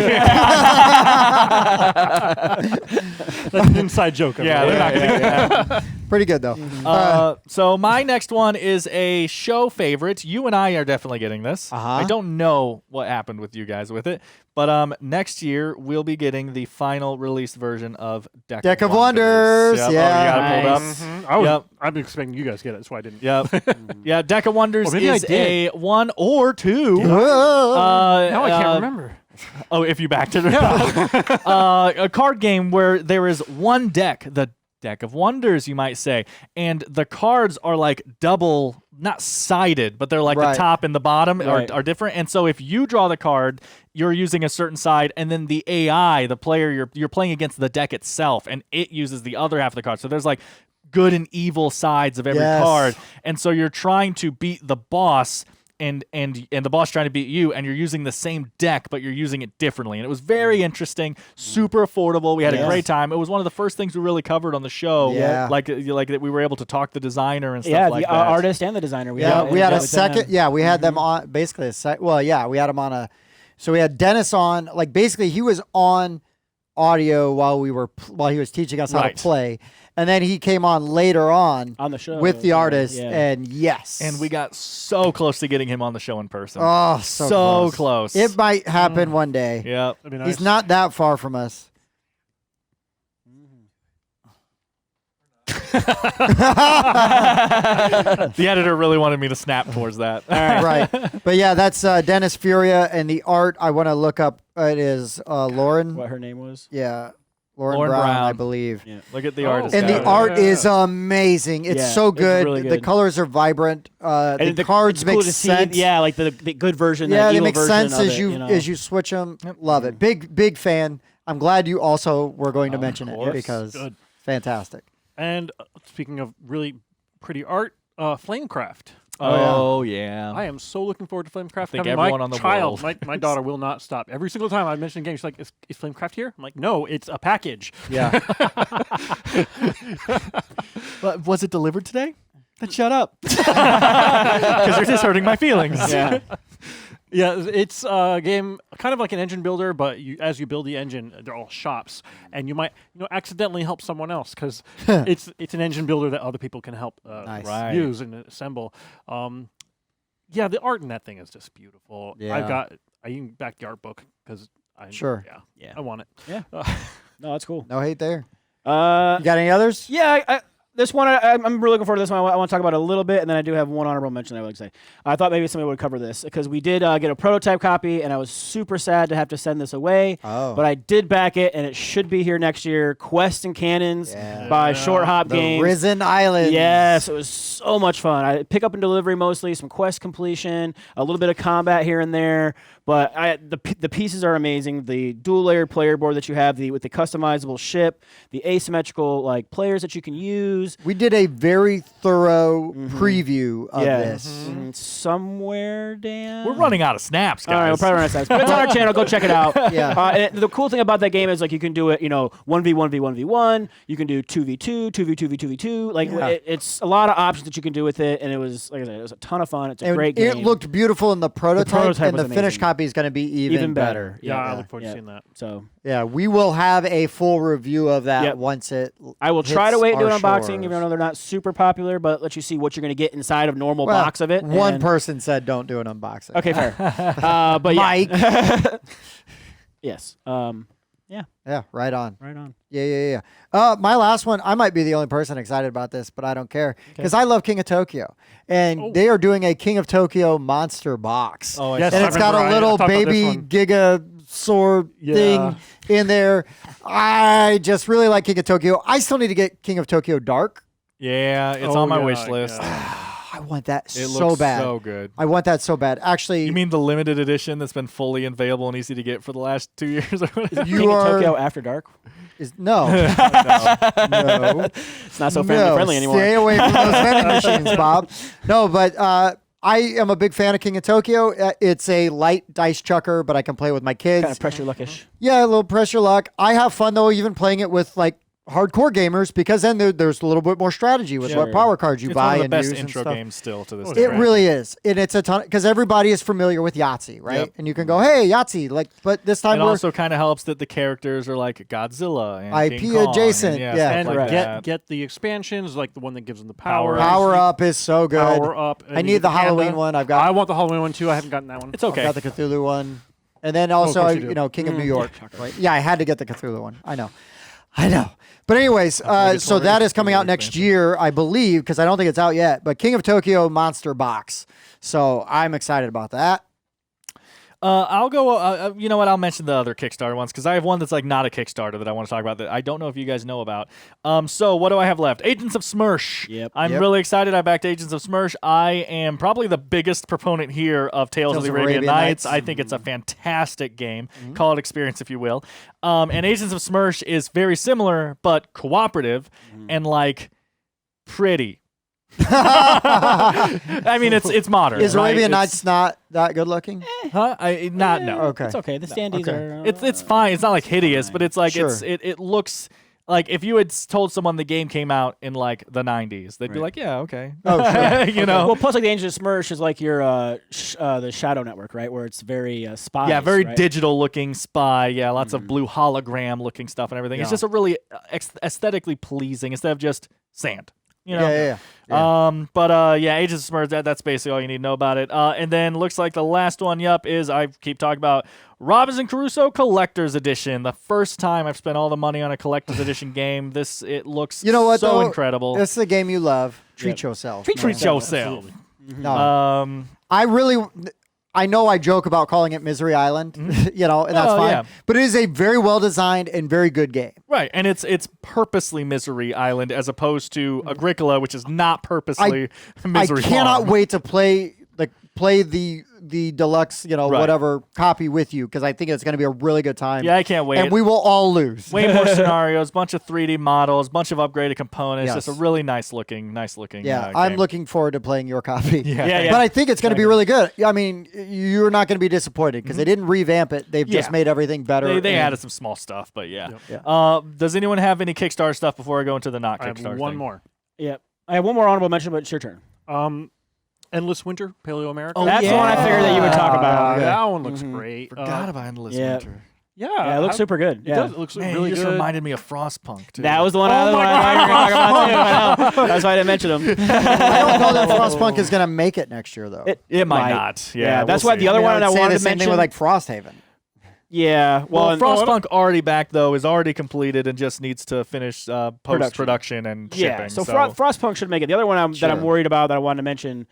Speaker 3: That's an inside joke.
Speaker 4: Yeah, they're not gonna get
Speaker 1: Pretty good, though.
Speaker 4: So my next one is a show favorite. You and I are definitely getting this.
Speaker 1: Uh-huh.
Speaker 4: I don't know what happened with you guys with it, but next year we'll be getting the final released version of Deck
Speaker 1: of Wonders.
Speaker 4: Yep.
Speaker 1: Yeah.
Speaker 4: Oh, you got it pulled up.
Speaker 2: Nice.
Speaker 3: I've been expecting you guys to get it. That's why I didn't.
Speaker 4: Yep. Yeah, Deck of Wonders
Speaker 3: Well, maybe I
Speaker 4: is
Speaker 3: did.
Speaker 4: a 1 or 2.
Speaker 1: Whoa.
Speaker 3: Now I can't remember.
Speaker 4: Oh, if you backed it. A card game where there is one deck, the Deck of Wonders, you might say, and the cards are like double, not sided, but they're like
Speaker 1: Right.
Speaker 4: the top and the bottom
Speaker 2: Right.
Speaker 4: are different. And so if you draw the card, you're using a certain side, and then the AI, the player, you're playing against the deck itself, and it uses the other half of the card. So there's like good and evil sides of every
Speaker 1: Yes.
Speaker 4: card, and so you're trying to beat the boss. And the boss trying to beat you, and you're using the same deck, but you're using it differently. And it was very interesting, super affordable. We had a great time. It was one of the first things we really covered on the show.
Speaker 1: Yeah.
Speaker 4: like that we were able to talk the designer and stuff
Speaker 2: Yeah,
Speaker 4: like
Speaker 2: the
Speaker 4: that.
Speaker 2: artist and the designer.
Speaker 1: We had a second. Yeah, we had them on basically a sec. Well, yeah, we had them on a. So we had Dennis on. Like basically, he was on audio while he was teaching us how to play, and then he came on later on
Speaker 2: the show
Speaker 1: with the artist.
Speaker 2: Yeah.
Speaker 1: And yes,
Speaker 4: And we got so close to getting him on the show in person.
Speaker 1: oh so
Speaker 4: close.
Speaker 1: It might happen one day.
Speaker 4: Yeah.
Speaker 3: That'd be nice.
Speaker 1: He's not that far from us.
Speaker 4: The editor really wanted me to snap towards that.
Speaker 1: Right. But yeah, that's Dennis Furia, and the art I want to look up. It is Lauren.
Speaker 2: What her name was?
Speaker 1: Yeah, Lauren
Speaker 4: Lauren
Speaker 1: Brown,
Speaker 4: Brown.
Speaker 1: I believe.
Speaker 2: Yeah.
Speaker 4: Look at the
Speaker 3: Oh.
Speaker 4: artist.
Speaker 1: And the
Speaker 3: Yeah.
Speaker 1: art
Speaker 3: Yeah.
Speaker 1: is amazing. It's
Speaker 2: Yeah,
Speaker 1: so
Speaker 2: it's
Speaker 1: good.
Speaker 2: really
Speaker 1: The
Speaker 2: good.
Speaker 1: colors are vibrant.
Speaker 2: And
Speaker 1: The cards
Speaker 2: it's
Speaker 1: make
Speaker 2: cool to see,
Speaker 1: sense.
Speaker 2: yeah, like the good version.
Speaker 1: Yeah,
Speaker 2: the
Speaker 1: they
Speaker 2: evil
Speaker 1: make
Speaker 2: version
Speaker 1: sense
Speaker 2: of
Speaker 1: as
Speaker 2: it,
Speaker 1: you
Speaker 2: know?
Speaker 1: as you switch them. Love it. Big fan. I'm glad you also were going to mention it
Speaker 3: course.
Speaker 1: because
Speaker 3: Good.
Speaker 1: fantastic.
Speaker 3: And speaking of really pretty art, Flamecraft.
Speaker 4: Oh, yeah.
Speaker 3: I am so looking forward to Flamecraft.
Speaker 4: think
Speaker 3: Having
Speaker 4: everyone
Speaker 3: my
Speaker 4: on the
Speaker 3: child,
Speaker 4: world.
Speaker 3: my daughter will not stop. Every single time I mention a game, she's like, is Flamecraft here? I'm like, no, it's a package.
Speaker 1: Yeah.
Speaker 4: But was it delivered today? Then shut up. Because you're just hurting my feelings.
Speaker 2: Yeah.
Speaker 3: Yeah, it's a game kind of like an engine builder, but as you build the engine, they're all shops, and you might accidentally help someone else because it's an engine builder that other people can help
Speaker 1: Nice.
Speaker 4: Right.
Speaker 3: use and assemble. Yeah, the art in that thing is just beautiful.
Speaker 1: Yeah.
Speaker 3: I even back the art book because
Speaker 1: Sure.
Speaker 2: Yeah.
Speaker 3: I want it.
Speaker 2: Yeah. No, that's cool.
Speaker 1: No hate there.
Speaker 2: Uh,
Speaker 1: You got any others?
Speaker 2: yeah, this one, I'm really looking forward to this one. I want to talk about it a little bit, and then I do have one honorable mention I would say. I thought maybe somebody would cover this because we did get a prototype copy, and I was super sad to have to send this away.
Speaker 1: Oh.
Speaker 2: But I did back it, and it should be here next year. Quests and Cannons
Speaker 1: Yeah.
Speaker 2: by Short Hop
Speaker 1: The
Speaker 2: Games.
Speaker 1: Risen Islands.
Speaker 2: Yes, it was so much fun. I pick up and delivery mostly, some quest completion, a little bit of combat here and there. But the pieces are amazing. The dual layered player board that you have, with the customizable ship, the asymmetrical players that you can use.
Speaker 1: We did a very thorough preview of this.
Speaker 2: Somewhere, Dan.
Speaker 4: We're running out of snaps, guys.
Speaker 2: All right, we'll probably run out of snaps. But it's on our channel. Go check it out.
Speaker 1: Yeah.
Speaker 2: And the cool thing about that game is you can do it, 1v1v1v1. You can do 2v2, 2v2, v2v2. It's a lot of options that you can do with it, and it was like I said, it was a ton of fun. It's a
Speaker 1: And
Speaker 2: great
Speaker 1: it
Speaker 2: game.
Speaker 1: looked beautiful in the prototype, and
Speaker 2: was
Speaker 1: the finished
Speaker 2: amazing.
Speaker 1: copy is going to be even better.
Speaker 3: Yeah, I
Speaker 2: Yeah.
Speaker 3: look forward to seeing that.
Speaker 2: So
Speaker 1: Yeah, we will have a full review of that
Speaker 2: Yep.
Speaker 1: once it.
Speaker 2: I will try to
Speaker 1: hits
Speaker 2: wait and do
Speaker 1: our
Speaker 2: an unboxing,
Speaker 1: shores.
Speaker 2: even though they're not super popular, but let you see what you're going to get inside of normal
Speaker 1: Well,
Speaker 2: box of it.
Speaker 1: One
Speaker 2: and-
Speaker 1: person said don't do an unboxing.
Speaker 2: Okay, fair. But
Speaker 1: Mike.
Speaker 2: yeah. Yes.
Speaker 1: Yeah, right on.
Speaker 2: Right on.
Speaker 1: Yeah. My last one, I might be the only person excited about this, but I don't care because I love King of Tokyo, and they are doing a King of Tokyo monster box.
Speaker 4: Oh,
Speaker 3: Yes,
Speaker 1: and
Speaker 3: I
Speaker 1: it's got
Speaker 3: remember
Speaker 1: a
Speaker 3: I
Speaker 1: little
Speaker 3: talked about this
Speaker 1: baby
Speaker 3: one.
Speaker 1: Giga sword thing in there. I just really like King of Tokyo. I still need to get King of Tokyo Dark.
Speaker 4: Yeah, it's
Speaker 3: Oh,
Speaker 4: on my
Speaker 3: yeah,
Speaker 4: wish list.
Speaker 3: yeah.
Speaker 1: I want that
Speaker 4: It
Speaker 1: so
Speaker 4: looks
Speaker 1: bad.
Speaker 4: so good.
Speaker 1: I want that so bad. Actually,
Speaker 4: You mean the limited edition that's been fully available and easy to get for the last 2 years or whatever?
Speaker 1: you
Speaker 2: King of
Speaker 1: are
Speaker 2: Tokyo After Dark.
Speaker 1: no.
Speaker 2: It's not so family friendly anymore.
Speaker 1: Stay away from those vending machines, Bob. No, but I am a big fan of King of Tokyo. It's a light dice chucker, but I can play with my kids.
Speaker 2: Kind of pressure luckish.
Speaker 1: Yeah, a little pressure luck. I have fun though, even playing it with hardcore gamers because then there's a little bit more strategy with what power cards you
Speaker 4: It's
Speaker 1: buy
Speaker 4: one of the
Speaker 1: and
Speaker 4: best
Speaker 1: use and
Speaker 4: intro
Speaker 1: stuff.
Speaker 4: games still to this
Speaker 3: Oh,
Speaker 4: day.
Speaker 1: It really is, and it's a ton because everybody is familiar with Yahtzee, right?
Speaker 4: Yep.
Speaker 1: And you can go, "Hey, Yahtzee!" But this time
Speaker 4: It
Speaker 1: we're
Speaker 4: also kind of helps that the characters are like Godzilla and
Speaker 1: IP
Speaker 4: King Kong
Speaker 1: adjacent,
Speaker 4: and,
Speaker 1: yeah.
Speaker 4: stuff
Speaker 3: And
Speaker 4: like
Speaker 2: Correct.
Speaker 4: that.
Speaker 3: get the expansions, like the one that gives them the power.
Speaker 1: Power Up is so good.
Speaker 3: Power Up.
Speaker 1: I need the Halloween one. I've got.
Speaker 3: I want the Halloween one too. I haven't gotten that one.
Speaker 4: It's okay.
Speaker 1: I've got the Cthulhu one, and then also
Speaker 3: course you do.
Speaker 1: King of New York. Right? Yeah, I had to get the Cthulhu one. I know. But anyways, so that is coming out next year, I believe, because I don't think it's out yet. But King of Tokyo Monster Box. So I'm excited about that.
Speaker 4: I'll go. You know what? I'll mention the other Kickstarter ones because I have one that's not a Kickstarter that I want to talk about that I don't know if you guys know about. So what do I have left? Agents of Smersh.
Speaker 2: Yep.
Speaker 4: I'm really excited. I backed Agents of Smersh. I am probably the biggest proponent here of Tales of the Arabian Nights. I think it's a fantastic game. Call it experience if you will. And Agents of Smersh is very similar but cooperative and pretty. I mean, it's modern.
Speaker 1: Is
Speaker 4: right?
Speaker 1: Arabian
Speaker 4: It's-
Speaker 1: Nights not that good looking?
Speaker 4: Huh? No.
Speaker 1: Okay.
Speaker 2: It's okay. The standees
Speaker 1: Okay.
Speaker 2: are.
Speaker 4: It's fine. It's not like hideous, but it's like
Speaker 1: Sure.
Speaker 4: it looks like if you had told someone the game came out in like the 90s, they'd be like, yeah, okay.
Speaker 1: Oh, sure.
Speaker 4: you know.
Speaker 2: Well, plus like the Angel of Smirch is like your the Shadow Network, right? Where it's very spies.
Speaker 4: Yeah, very
Speaker 2: right?
Speaker 4: digital looking spy. Yeah, lots of blue hologram looking stuff and everything. It's
Speaker 3: Yeah.
Speaker 4: just a really aesthetically pleasing instead of just sand. You know?
Speaker 1: Yeah.
Speaker 4: Yeah, Age of Smurfs, that's basically all you need to know about it. And then looks like the last one, is I keep talking about Robinson Crusoe Collector's Edition. The first time I've spent all the money on a Collector's Edition game. It looks
Speaker 1: You know what,
Speaker 4: so
Speaker 1: though?
Speaker 4: incredible.
Speaker 1: This is a game you love. Treat yourself.
Speaker 4: Treat yourself.
Speaker 1: No. I know I joke about calling it Misery Island, and that's
Speaker 4: Oh,
Speaker 1: fine.
Speaker 4: yeah.
Speaker 1: But it is a very well designed and very good game.
Speaker 4: Right, and it's purposely Misery Island as opposed to Agricola, which is not purposely Misery
Speaker 1: I cannot
Speaker 4: Farm.
Speaker 1: wait to play the deluxe, whatever copy with you, because I think it's going to be a really good time.
Speaker 4: Yeah, I can't wait.
Speaker 1: And we will all lose.
Speaker 4: Way more scenarios, bunch of 3D models, bunch of upgraded components.
Speaker 1: Yes.
Speaker 4: Just a really nice looking.
Speaker 1: Yeah, I'm
Speaker 4: game.
Speaker 1: looking forward to playing your copy.
Speaker 4: Yeah.
Speaker 1: But I think it's going to be really good. I mean, you're not going to be disappointed because they didn't revamp it. They've just
Speaker 4: Yeah.
Speaker 1: made everything better.
Speaker 4: They
Speaker 1: and-
Speaker 4: added some small stuff, but yeah.
Speaker 1: Yeah.
Speaker 4: Does anyone have any Kickstarter stuff before I go into the not
Speaker 3: I have
Speaker 4: Kickstarter?
Speaker 3: one
Speaker 4: thing?
Speaker 3: more.
Speaker 2: Yeah. I have one more honorable mention, but it's your turn.
Speaker 3: Endless Winter, Paleo America.
Speaker 4: Oh,
Speaker 2: That's the one I figured that you would talk about.
Speaker 3: That one looks great.
Speaker 4: Forgot about Endless
Speaker 2: yeah.
Speaker 4: Winter.
Speaker 2: Yeah, it looks super good.
Speaker 3: It
Speaker 2: Yeah.
Speaker 3: does. It looks
Speaker 4: Man,
Speaker 3: really
Speaker 4: you just
Speaker 3: good.
Speaker 4: reminded me of Frostpunk too.
Speaker 2: That was the one I
Speaker 3: Oh
Speaker 2: was
Speaker 3: my
Speaker 2: going to talk about too. I know. That's why I didn't mention him.
Speaker 1: I don't know that Frostpunk is going to make it next year, though.
Speaker 4: It might not. Yeah,
Speaker 2: that's
Speaker 4: we'll
Speaker 2: why
Speaker 4: see.
Speaker 2: the other one
Speaker 1: I
Speaker 2: I
Speaker 1: would say
Speaker 2: wanted
Speaker 1: the
Speaker 2: to
Speaker 1: same
Speaker 2: mention.
Speaker 1: thing with like Frosthaven.
Speaker 2: Yeah,
Speaker 4: Well,
Speaker 2: and-
Speaker 4: Frostpunk already back though is already completed and just needs to finish post production and
Speaker 2: yeah.
Speaker 4: shipping.
Speaker 2: So Frostpunk should make it. The other one that I'm
Speaker 1: Sure.
Speaker 2: worried about that I wanted to mention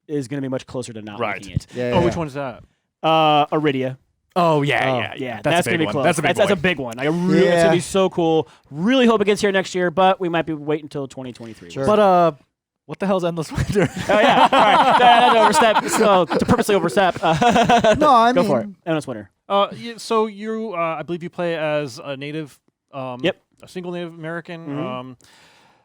Speaker 2: is going to be much closer to not
Speaker 4: Right.
Speaker 2: making it.
Speaker 1: Yeah.
Speaker 3: Which one's that?
Speaker 2: Iridia.
Speaker 4: Oh yeah,
Speaker 1: Oh.
Speaker 2: Yeah,
Speaker 4: that's a
Speaker 2: gonna
Speaker 4: big
Speaker 2: be
Speaker 4: one.
Speaker 2: close.
Speaker 4: That's a big
Speaker 2: That's a
Speaker 4: boy.
Speaker 2: big one. It's gonna be so cool. Really hope it gets here next year, but we might be waiting until 2023.
Speaker 1: Sure.
Speaker 4: But what the hell's Endless Winter?
Speaker 2: Oh yeah, all right. That overstep. So to purposely overstep.
Speaker 1: No, I
Speaker 2: Go
Speaker 1: mean,
Speaker 2: for it. Endless Winter.
Speaker 3: So you, I believe you play as a native.
Speaker 2: Yep.
Speaker 3: A single Native American.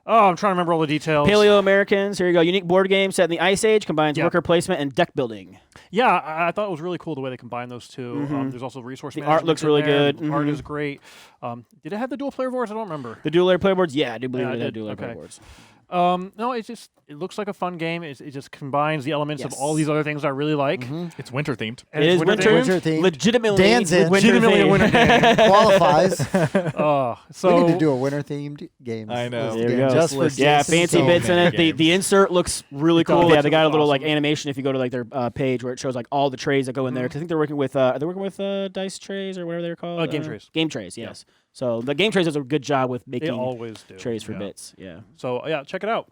Speaker 3: I'm trying to remember all the details.
Speaker 2: Paleo Americans. Here you go. Unique board game set in the Ice Age, combines worker placement and deck building.
Speaker 3: Yeah, I thought it was really cool the way they combine those two. There's also resource.
Speaker 2: The art
Speaker 3: management
Speaker 2: looks
Speaker 3: in
Speaker 2: really
Speaker 3: there.
Speaker 2: good.
Speaker 3: The art is great. Did it have the dual player boards? I don't remember.
Speaker 2: The dual layer playboards. Yeah, I do believe
Speaker 3: Yeah,
Speaker 2: it
Speaker 3: it
Speaker 2: had
Speaker 3: did.
Speaker 2: dual layer
Speaker 3: Okay.
Speaker 2: playboards.
Speaker 3: No, it looks like a fun game. It just combines the elements of
Speaker 2: Yes.
Speaker 3: all these other things I really like.
Speaker 4: It's winter themed.
Speaker 3: And
Speaker 2: It
Speaker 3: it's
Speaker 2: is winter.
Speaker 1: themed.
Speaker 2: Legitimately.
Speaker 1: Dan's in.
Speaker 3: Legitimately a winter game.
Speaker 1: qualifies.
Speaker 3: So
Speaker 1: We need to do a winter themed game.
Speaker 4: I know.
Speaker 2: There we go.
Speaker 1: Just for
Speaker 2: Yeah,
Speaker 1: Jason.
Speaker 2: fancy
Speaker 4: so
Speaker 2: bits in
Speaker 4: many
Speaker 2: it. The
Speaker 4: games.
Speaker 2: insert looks really cool.
Speaker 3: does.
Speaker 2: Yeah, they got a
Speaker 3: Looks
Speaker 2: little like
Speaker 3: awesome.
Speaker 2: animation if you go to like their page where it shows like all the trays that go in there. 'Cause I think they're working with dice trays or whatever they're called.
Speaker 3: Game trays.
Speaker 2: Game trays. Yes. So the game trays does a good job with
Speaker 3: they
Speaker 2: making
Speaker 3: always do
Speaker 2: trays for
Speaker 3: yeah.
Speaker 2: bits. Yeah.
Speaker 3: So yeah, check it out.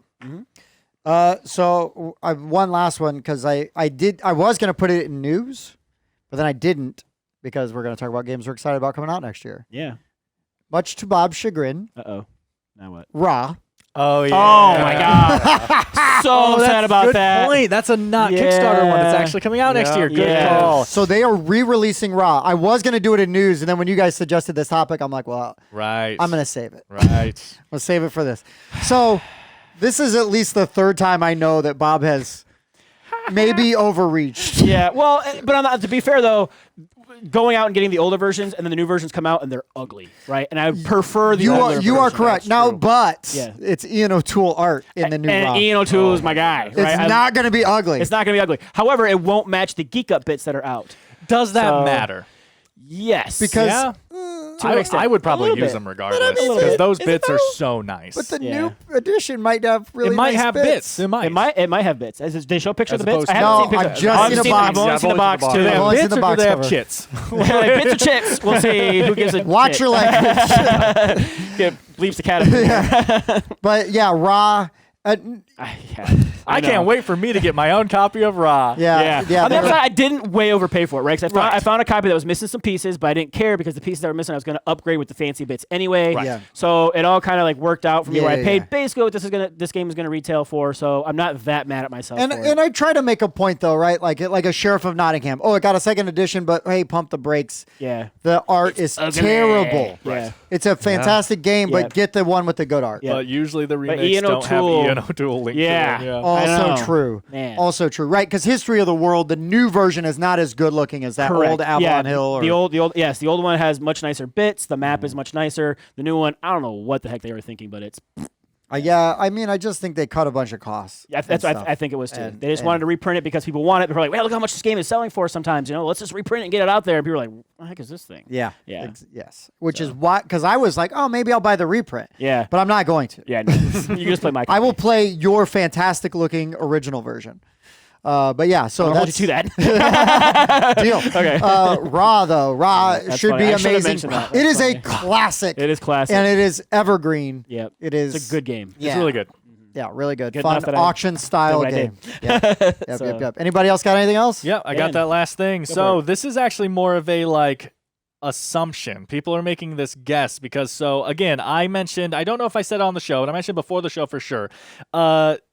Speaker 1: So one last one because I was gonna put it in news, but then I didn't because we're gonna talk about games we're excited about coming out next year.
Speaker 2: Yeah.
Speaker 1: Much to Bob's chagrin,
Speaker 2: Uh-oh. Now what?
Speaker 1: Ra.
Speaker 4: Oh yeah.
Speaker 2: Oh my god. So sad about
Speaker 4: good
Speaker 2: that.
Speaker 4: point. That's a not Kickstarter one. It's
Speaker 2: Yeah.
Speaker 4: actually coming out next
Speaker 3: Yeah.
Speaker 4: year. Good
Speaker 2: Yeah.
Speaker 4: call.
Speaker 1: So they are re-releasing Ra. I was gonna do it in news, and then when you guys suggested this topic, I'm like, well,
Speaker 4: Right.
Speaker 1: I'm gonna save it.
Speaker 4: Right.
Speaker 1: We'll save it for this. So this is at least the third time I know that Bob has maybe overreached.
Speaker 2: Yeah. Well, but to be fair though, going out and getting the older versions and then the new versions come out and they're ugly, right? And I prefer the older
Speaker 1: You are
Speaker 2: version.
Speaker 1: correct. Now,
Speaker 2: true.
Speaker 1: but
Speaker 2: Yeah.
Speaker 1: it's Ian O'Toole art in the new
Speaker 2: and
Speaker 1: Ra.
Speaker 2: Ian O'Toole is my guy.
Speaker 1: It's
Speaker 2: right?
Speaker 1: not going to be ugly.
Speaker 2: It's not going to be ugly. However, it won't match the Geek Up bits that are out.
Speaker 4: Does that
Speaker 2: So-
Speaker 4: matter?
Speaker 2: Yes.
Speaker 1: because
Speaker 4: Yeah.
Speaker 2: To an extent.
Speaker 4: I would
Speaker 2: A
Speaker 4: probably
Speaker 2: little
Speaker 4: use
Speaker 2: bit.
Speaker 4: them regardless
Speaker 2: little
Speaker 4: because
Speaker 2: bit.
Speaker 4: those
Speaker 2: Is it
Speaker 4: bits are
Speaker 2: though?
Speaker 4: so nice.
Speaker 1: but the
Speaker 2: Yeah.
Speaker 1: new edition might have really
Speaker 4: it might
Speaker 1: nice
Speaker 4: have bits. It might.
Speaker 2: It might have bits. Did they show pictures
Speaker 4: As
Speaker 2: of the bits?
Speaker 4: opposed
Speaker 2: I
Speaker 4: to-
Speaker 2: haven't
Speaker 1: No,
Speaker 2: seen pictures.
Speaker 1: I've just
Speaker 2: I've
Speaker 1: seen a
Speaker 2: seen-
Speaker 1: box.
Speaker 2: I've only
Speaker 3: Yeah,
Speaker 2: seen the
Speaker 3: I've only
Speaker 2: box
Speaker 3: seen
Speaker 2: too.
Speaker 3: the
Speaker 4: Do they
Speaker 1: I've
Speaker 4: have
Speaker 1: only seen
Speaker 4: bits
Speaker 1: the
Speaker 4: or do
Speaker 1: box
Speaker 4: they have
Speaker 1: cover.
Speaker 4: chits?
Speaker 2: Well, they bits or chips. We'll see who gives it.
Speaker 1: Watch your language.
Speaker 2: Get Bleeps Academy.
Speaker 1: But yeah, Ra.
Speaker 4: I can't wait for me to get my own copy of Ra.
Speaker 1: Yeah.
Speaker 2: On the
Speaker 1: they
Speaker 2: other
Speaker 1: were-
Speaker 2: side, I didn't way overpay for it, right? Because
Speaker 4: Right.
Speaker 2: I found a copy that was missing some pieces, but I didn't care because the pieces that were missing, I was going to upgrade with the fancy bits anyway.
Speaker 1: Right. Yeah.
Speaker 2: So it all kind of like worked out for me
Speaker 1: Yeah,
Speaker 2: where I
Speaker 1: yeah,
Speaker 2: paid
Speaker 1: yeah.
Speaker 2: basically what this game is going to retail for. So I'm not that mad at myself.
Speaker 1: And
Speaker 2: for
Speaker 1: and
Speaker 2: it.
Speaker 1: I try to make a point though, right? Like a Sheriff of Nottingham. Oh, it got a second edition, but hey, pump the brakes.
Speaker 2: Yeah.
Speaker 1: The art is
Speaker 2: ugly.
Speaker 1: terrible.
Speaker 2: Yeah.
Speaker 1: It's a fantastic game,
Speaker 2: Yeah.
Speaker 1: but get the one with the good art.
Speaker 2: Yeah.
Speaker 4: But usually the remakes
Speaker 2: Ian
Speaker 4: don't have
Speaker 2: O'Toole
Speaker 4: Piano Duel Link.
Speaker 2: Yeah.
Speaker 4: To Them, yeah.
Speaker 1: Also
Speaker 2: know.
Speaker 1: true.
Speaker 2: Man.
Speaker 1: Also true. Right, because History of the World, the new version is not as good looking as that
Speaker 2: Correct.
Speaker 1: old Avalon Hill. Or,
Speaker 2: the old one has much nicer bits. The map is much nicer. The new one, I don't know what the heck they were thinking, but it's
Speaker 1: yeah, I mean, I just think they cut a bunch of costs.
Speaker 2: yeah, that's what I think it was too.
Speaker 1: And-
Speaker 2: They just wanted to reprint it because people want it. People were like, well, look how much this game is selling for. Sometimes, let's just reprint it and get it out there. And people were like, what the heck is this thing?
Speaker 1: Yeah.
Speaker 2: Yeah.
Speaker 1: Yes. Which is why, because I was like, oh, maybe I'll buy the reprint.
Speaker 2: Yeah.
Speaker 1: But I'm not going to.
Speaker 2: Yeah, no. You can just play my.
Speaker 1: I will play your fantastic looking original version. But yeah, so
Speaker 2: I'll hold
Speaker 1: that's
Speaker 2: you to that.
Speaker 1: deal.
Speaker 2: Okay.
Speaker 1: Raw though,
Speaker 2: That's
Speaker 1: should
Speaker 2: funny.
Speaker 1: be
Speaker 2: I should have
Speaker 1: amazing.
Speaker 2: mentioned that.
Speaker 1: It
Speaker 2: That's
Speaker 1: is a
Speaker 2: funny.
Speaker 1: classic.
Speaker 2: It is classic.
Speaker 1: And it is evergreen.
Speaker 2: Yep.
Speaker 1: It is.
Speaker 2: It's a good game.
Speaker 1: Yeah.
Speaker 4: It's really good.
Speaker 1: Yeah, really good.
Speaker 2: Good
Speaker 1: Fun
Speaker 2: enough that I
Speaker 1: auction style
Speaker 2: did what I
Speaker 1: game.
Speaker 2: did.
Speaker 1: Yeah.
Speaker 2: So-
Speaker 1: Yep. Anybody else got anything else?
Speaker 4: Yeah, I got
Speaker 2: Dan.
Speaker 4: that last thing.
Speaker 2: for
Speaker 4: So
Speaker 2: it.
Speaker 4: this is actually more of a like assumption. People are making this guess because again, I don't know if I said it on the show, and I mentioned before the show for sure.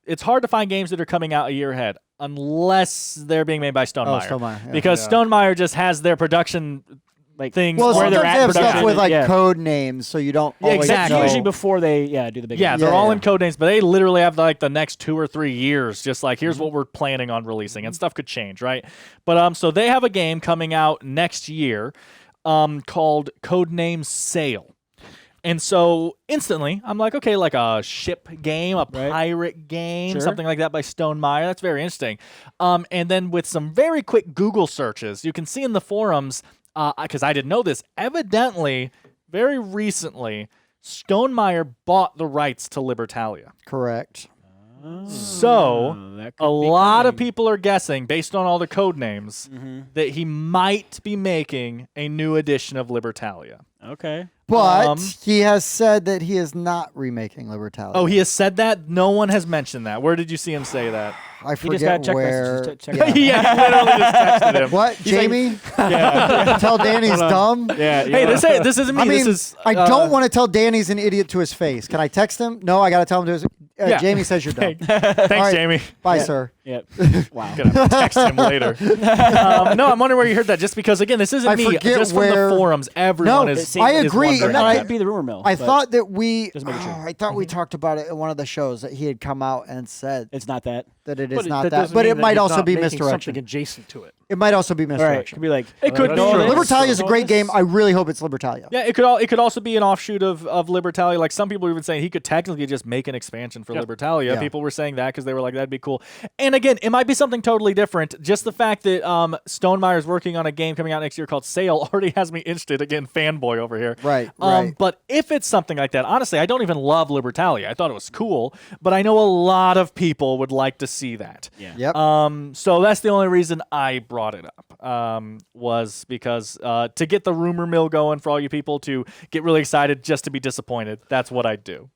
Speaker 4: It's hard to find games that are coming out a year ahead unless they're being made by Stonemaier.
Speaker 1: Stonemaier, yeah.
Speaker 4: Because Stonemaier just has their production
Speaker 2: Like
Speaker 4: things
Speaker 1: Well,
Speaker 2: where
Speaker 1: sometimes
Speaker 2: they're
Speaker 1: they
Speaker 2: at
Speaker 1: have stuff
Speaker 2: production,
Speaker 1: with like
Speaker 2: yeah.
Speaker 1: code names, so you don't
Speaker 4: Yeah,
Speaker 1: always
Speaker 4: exactly.
Speaker 1: know.
Speaker 2: Usually before they do the big
Speaker 4: Yeah,
Speaker 2: game.
Speaker 4: they're all
Speaker 1: yeah.
Speaker 4: in code names, but they literally have like the next 2 or 3 years. Just like here's what we're planning on releasing, and stuff could change, right? But so they have a game coming out next year, called Codename Sail. And so instantly, I'm like, okay, like a ship game, a
Speaker 2: Right.
Speaker 4: pirate game,
Speaker 2: Sure.
Speaker 4: something like that by Stonemaier. That's very interesting. And then with some very quick Google searches, you can see in the forums, because I didn't know this, evidently, very recently, Stonemaier bought the rights to Libertalia.
Speaker 1: Correct.
Speaker 4: So
Speaker 2: that could
Speaker 4: a
Speaker 2: be
Speaker 4: lot of
Speaker 2: coming.
Speaker 4: people are guessing, based on all the code names, that he might be making a new edition of Libertalia.
Speaker 2: Okay.
Speaker 1: But he has said that he is not remaking Libertalia.
Speaker 4: Oh, he has said that? No one has mentioned that. Where did you see him say that?
Speaker 1: I
Speaker 2: He just got
Speaker 1: forget
Speaker 2: check
Speaker 1: where.
Speaker 2: messages. Check it out.
Speaker 4: Yeah, he literally just texted him.
Speaker 1: What, Jamie? Tell Danny he's dumb.
Speaker 2: Yeah.
Speaker 4: Hey, this isn't me.
Speaker 1: I mean,
Speaker 4: this is.
Speaker 1: I don't want to tell Danny's an idiot to his face. Can I text him? No, I got to tell him to his.
Speaker 4: Yeah.
Speaker 1: Jamie says you're dumb.
Speaker 4: Thanks,
Speaker 1: right.
Speaker 4: Jamie.
Speaker 1: Bye, sir.
Speaker 2: Yep. Wow.
Speaker 4: Gonna text him later. No, I'm wondering where you heard that. Just because, again, this isn't
Speaker 1: I
Speaker 4: me.
Speaker 1: forget
Speaker 4: Just from
Speaker 1: where-
Speaker 4: the forums, everyone
Speaker 1: No,
Speaker 4: is.
Speaker 1: I
Speaker 4: is
Speaker 1: agree,
Speaker 4: wondering
Speaker 1: and
Speaker 2: That
Speaker 1: I-
Speaker 4: that.
Speaker 2: could be the rumor mill.
Speaker 1: I
Speaker 2: but
Speaker 1: thought that we.
Speaker 2: Doesn't make it true.
Speaker 1: I thought we talked about it in one of the shows that he had come out and said
Speaker 2: it's not that.
Speaker 1: that it is
Speaker 3: But
Speaker 1: not
Speaker 3: that
Speaker 1: that.
Speaker 3: doesn't
Speaker 1: But
Speaker 3: mean
Speaker 1: it
Speaker 3: that
Speaker 1: might
Speaker 3: he's
Speaker 1: also
Speaker 3: not
Speaker 1: be
Speaker 3: making
Speaker 1: misdirection.
Speaker 3: something adjacent to it.
Speaker 1: It might also be
Speaker 2: All right.
Speaker 1: misdirection.
Speaker 2: Could be like
Speaker 4: It could be
Speaker 3: No,
Speaker 4: true.
Speaker 3: no,
Speaker 1: Libertalia is a great
Speaker 3: this-
Speaker 1: game. I really hope it's Libertalia.
Speaker 4: Yeah, it could also be an offshoot of Libertalia. Like some people were even saying he could technically just make an expansion for Libertalia.
Speaker 1: Yeah.
Speaker 4: People were saying that because they were like, that'd be cool. And again, it might be something totally different. Just the fact that Stonemaier is working on a game coming out next year called Sail already has me interested. Again, fanboy over here.
Speaker 1: Right, right.
Speaker 4: But if it's something like that, honestly, I don't even love Libertalia. I thought it was cool, but I know a lot of people would like to see that.
Speaker 2: Yeah.
Speaker 1: Yep.
Speaker 4: So that's the only reason I brought it up, was because to get the rumor mill going for all you people to get really excited just to be disappointed. That's what I do.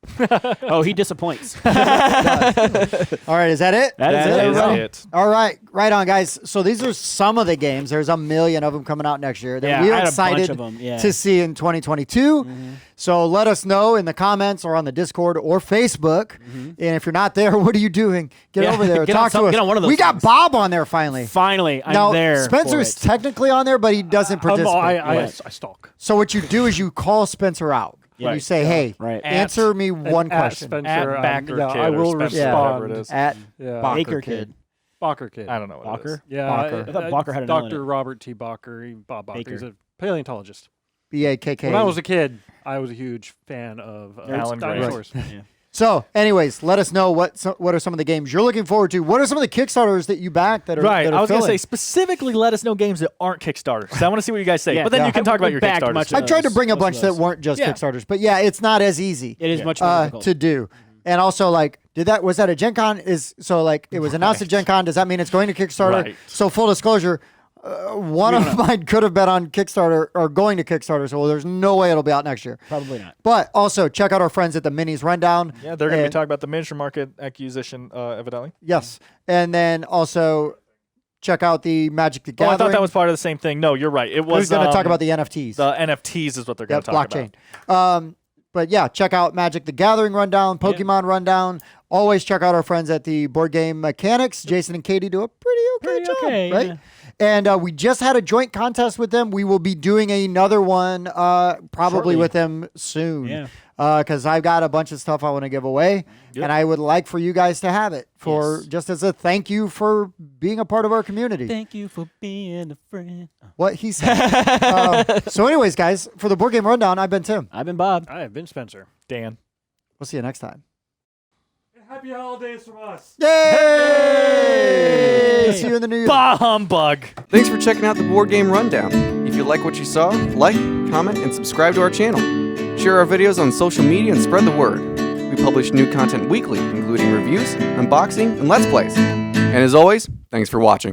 Speaker 2: Oh, he disappoints.
Speaker 1: All right, is that it?
Speaker 2: That is
Speaker 4: That
Speaker 2: it.
Speaker 4: is
Speaker 2: everybody.
Speaker 4: it.
Speaker 1: All right, right on, guys. So these are some of the games. There's a million of them coming out next year that
Speaker 2: Yeah,
Speaker 1: we
Speaker 2: I
Speaker 1: are
Speaker 2: had a bunch
Speaker 1: excited
Speaker 2: of 'em, yeah.
Speaker 1: to see in 2022. So let us know in the comments or on the Discord or Facebook. And if you're not there, what are you doing? Get
Speaker 2: Yeah,
Speaker 1: over there.
Speaker 2: get on
Speaker 1: Talk
Speaker 2: some-
Speaker 1: to us.
Speaker 2: get on one of those
Speaker 1: we got
Speaker 2: things.
Speaker 1: Bob on there finally.
Speaker 2: Finally, I'm
Speaker 1: now,
Speaker 2: there.
Speaker 1: Spencer
Speaker 2: for
Speaker 1: is
Speaker 2: it.
Speaker 1: technically on there, but he doesn't participate.
Speaker 3: I stalk.
Speaker 1: So what you do is you call Spencer out. And you
Speaker 3: Right.
Speaker 1: say, hey,
Speaker 2: Right.
Speaker 1: answer me one
Speaker 3: At
Speaker 1: question.
Speaker 3: Spencer,
Speaker 4: At Backer
Speaker 3: yeah,
Speaker 4: Kid
Speaker 3: I
Speaker 4: or
Speaker 3: will
Speaker 4: Spencer,
Speaker 1: Yeah.
Speaker 3: respond.
Speaker 4: whatever it is.
Speaker 1: At
Speaker 3: Yeah.
Speaker 1: Bacher
Speaker 2: Baker
Speaker 1: Kid.
Speaker 2: Kid.
Speaker 3: Bacher Kid.
Speaker 4: I don't know what it is.
Speaker 2: Bacher?
Speaker 3: Yeah,
Speaker 1: Bacher.
Speaker 2: I thought Bacher had an L in
Speaker 3: Dr.
Speaker 2: it.
Speaker 3: Robert T. Bacher, Bob Bacher.
Speaker 2: Baker.
Speaker 3: He's a paleontologist.
Speaker 1: BAKK.
Speaker 3: When I was a kid, I was a huge fan of
Speaker 4: Alan Gray.
Speaker 3: dinosaurs.
Speaker 1: So, anyways, let us know what are some of the games you're looking forward to. What are some of the Kickstarters that you back that are
Speaker 4: Right.
Speaker 1: That are
Speaker 4: I was going to say
Speaker 1: filling?
Speaker 4: specifically let us know games that aren't Kickstarters. 'Cause I want to see what you guys say.
Speaker 2: Yeah.
Speaker 4: But then
Speaker 1: Yeah.
Speaker 4: you can talk about
Speaker 2: We
Speaker 4: your
Speaker 2: backed
Speaker 4: Kickstarters.
Speaker 2: much
Speaker 4: too.
Speaker 1: I tried to bring a
Speaker 2: most
Speaker 1: bunch
Speaker 2: of
Speaker 1: that
Speaker 2: those.
Speaker 1: weren't just
Speaker 4: Yeah.
Speaker 1: Kickstarters, but yeah, it's not as easy
Speaker 2: It is much more difficult.
Speaker 1: to do. And also, like, was that a Gen Con? It was announced at Gen Con. Does that mean it's going to Kickstarter?
Speaker 4: Right.
Speaker 1: So full disclosure, one of mine could have been on Kickstarter or going to Kickstarter. So there's no way it'll be out next year.
Speaker 2: Probably not.
Speaker 1: But also check out our friends at the Minis Rundown.
Speaker 4: Yeah, they're going to be
Speaker 1: And-
Speaker 4: talking about the miniature market acquisition, evidently.
Speaker 1: Yes, and then also check out the Magic the
Speaker 4: Oh,
Speaker 1: Gathering.
Speaker 4: I thought that was part of the same thing. No, you're right. It was
Speaker 1: Who's going to talk about the NFTs?
Speaker 4: the NFTs is what they're going
Speaker 1: Yep,
Speaker 4: to talk
Speaker 1: blockchain.
Speaker 4: about.
Speaker 1: But yeah, check out Magic the Gathering Rundown, Pokemon Rundown. Always check out our friends at the Board Game Mechanics. Jason and Katie do a pretty okay
Speaker 2: Pretty
Speaker 1: job,
Speaker 2: okay,
Speaker 1: right?
Speaker 2: yeah.
Speaker 1: And we just had a joint contest with them. We will be doing another one probably
Speaker 2: Shortly.
Speaker 1: with them soon.
Speaker 2: Yeah.
Speaker 1: Because I've got a bunch of stuff I want to give away, and I would like for you guys to have it for just as a thank you for being a part of our community.
Speaker 2: Thank you for being a friend.
Speaker 1: What he said. So anyways, guys, for the Board Game Rundown, I've been Tim.
Speaker 2: I've been Bob.
Speaker 3: I have been Spencer.
Speaker 4: Dan.
Speaker 1: We'll see you next time.
Speaker 3: Happy holidays from us.
Speaker 1: Yay! See you in the new year.
Speaker 4: Bah humbug.
Speaker 5: Thanks for checking out the Board Game Rundown. If you like what you saw, like, comment, and subscribe to our channel. Share our videos on social media and spread the word. We publish new content weekly, including reviews, unboxing, and Let's Plays. And as always, thanks for watching.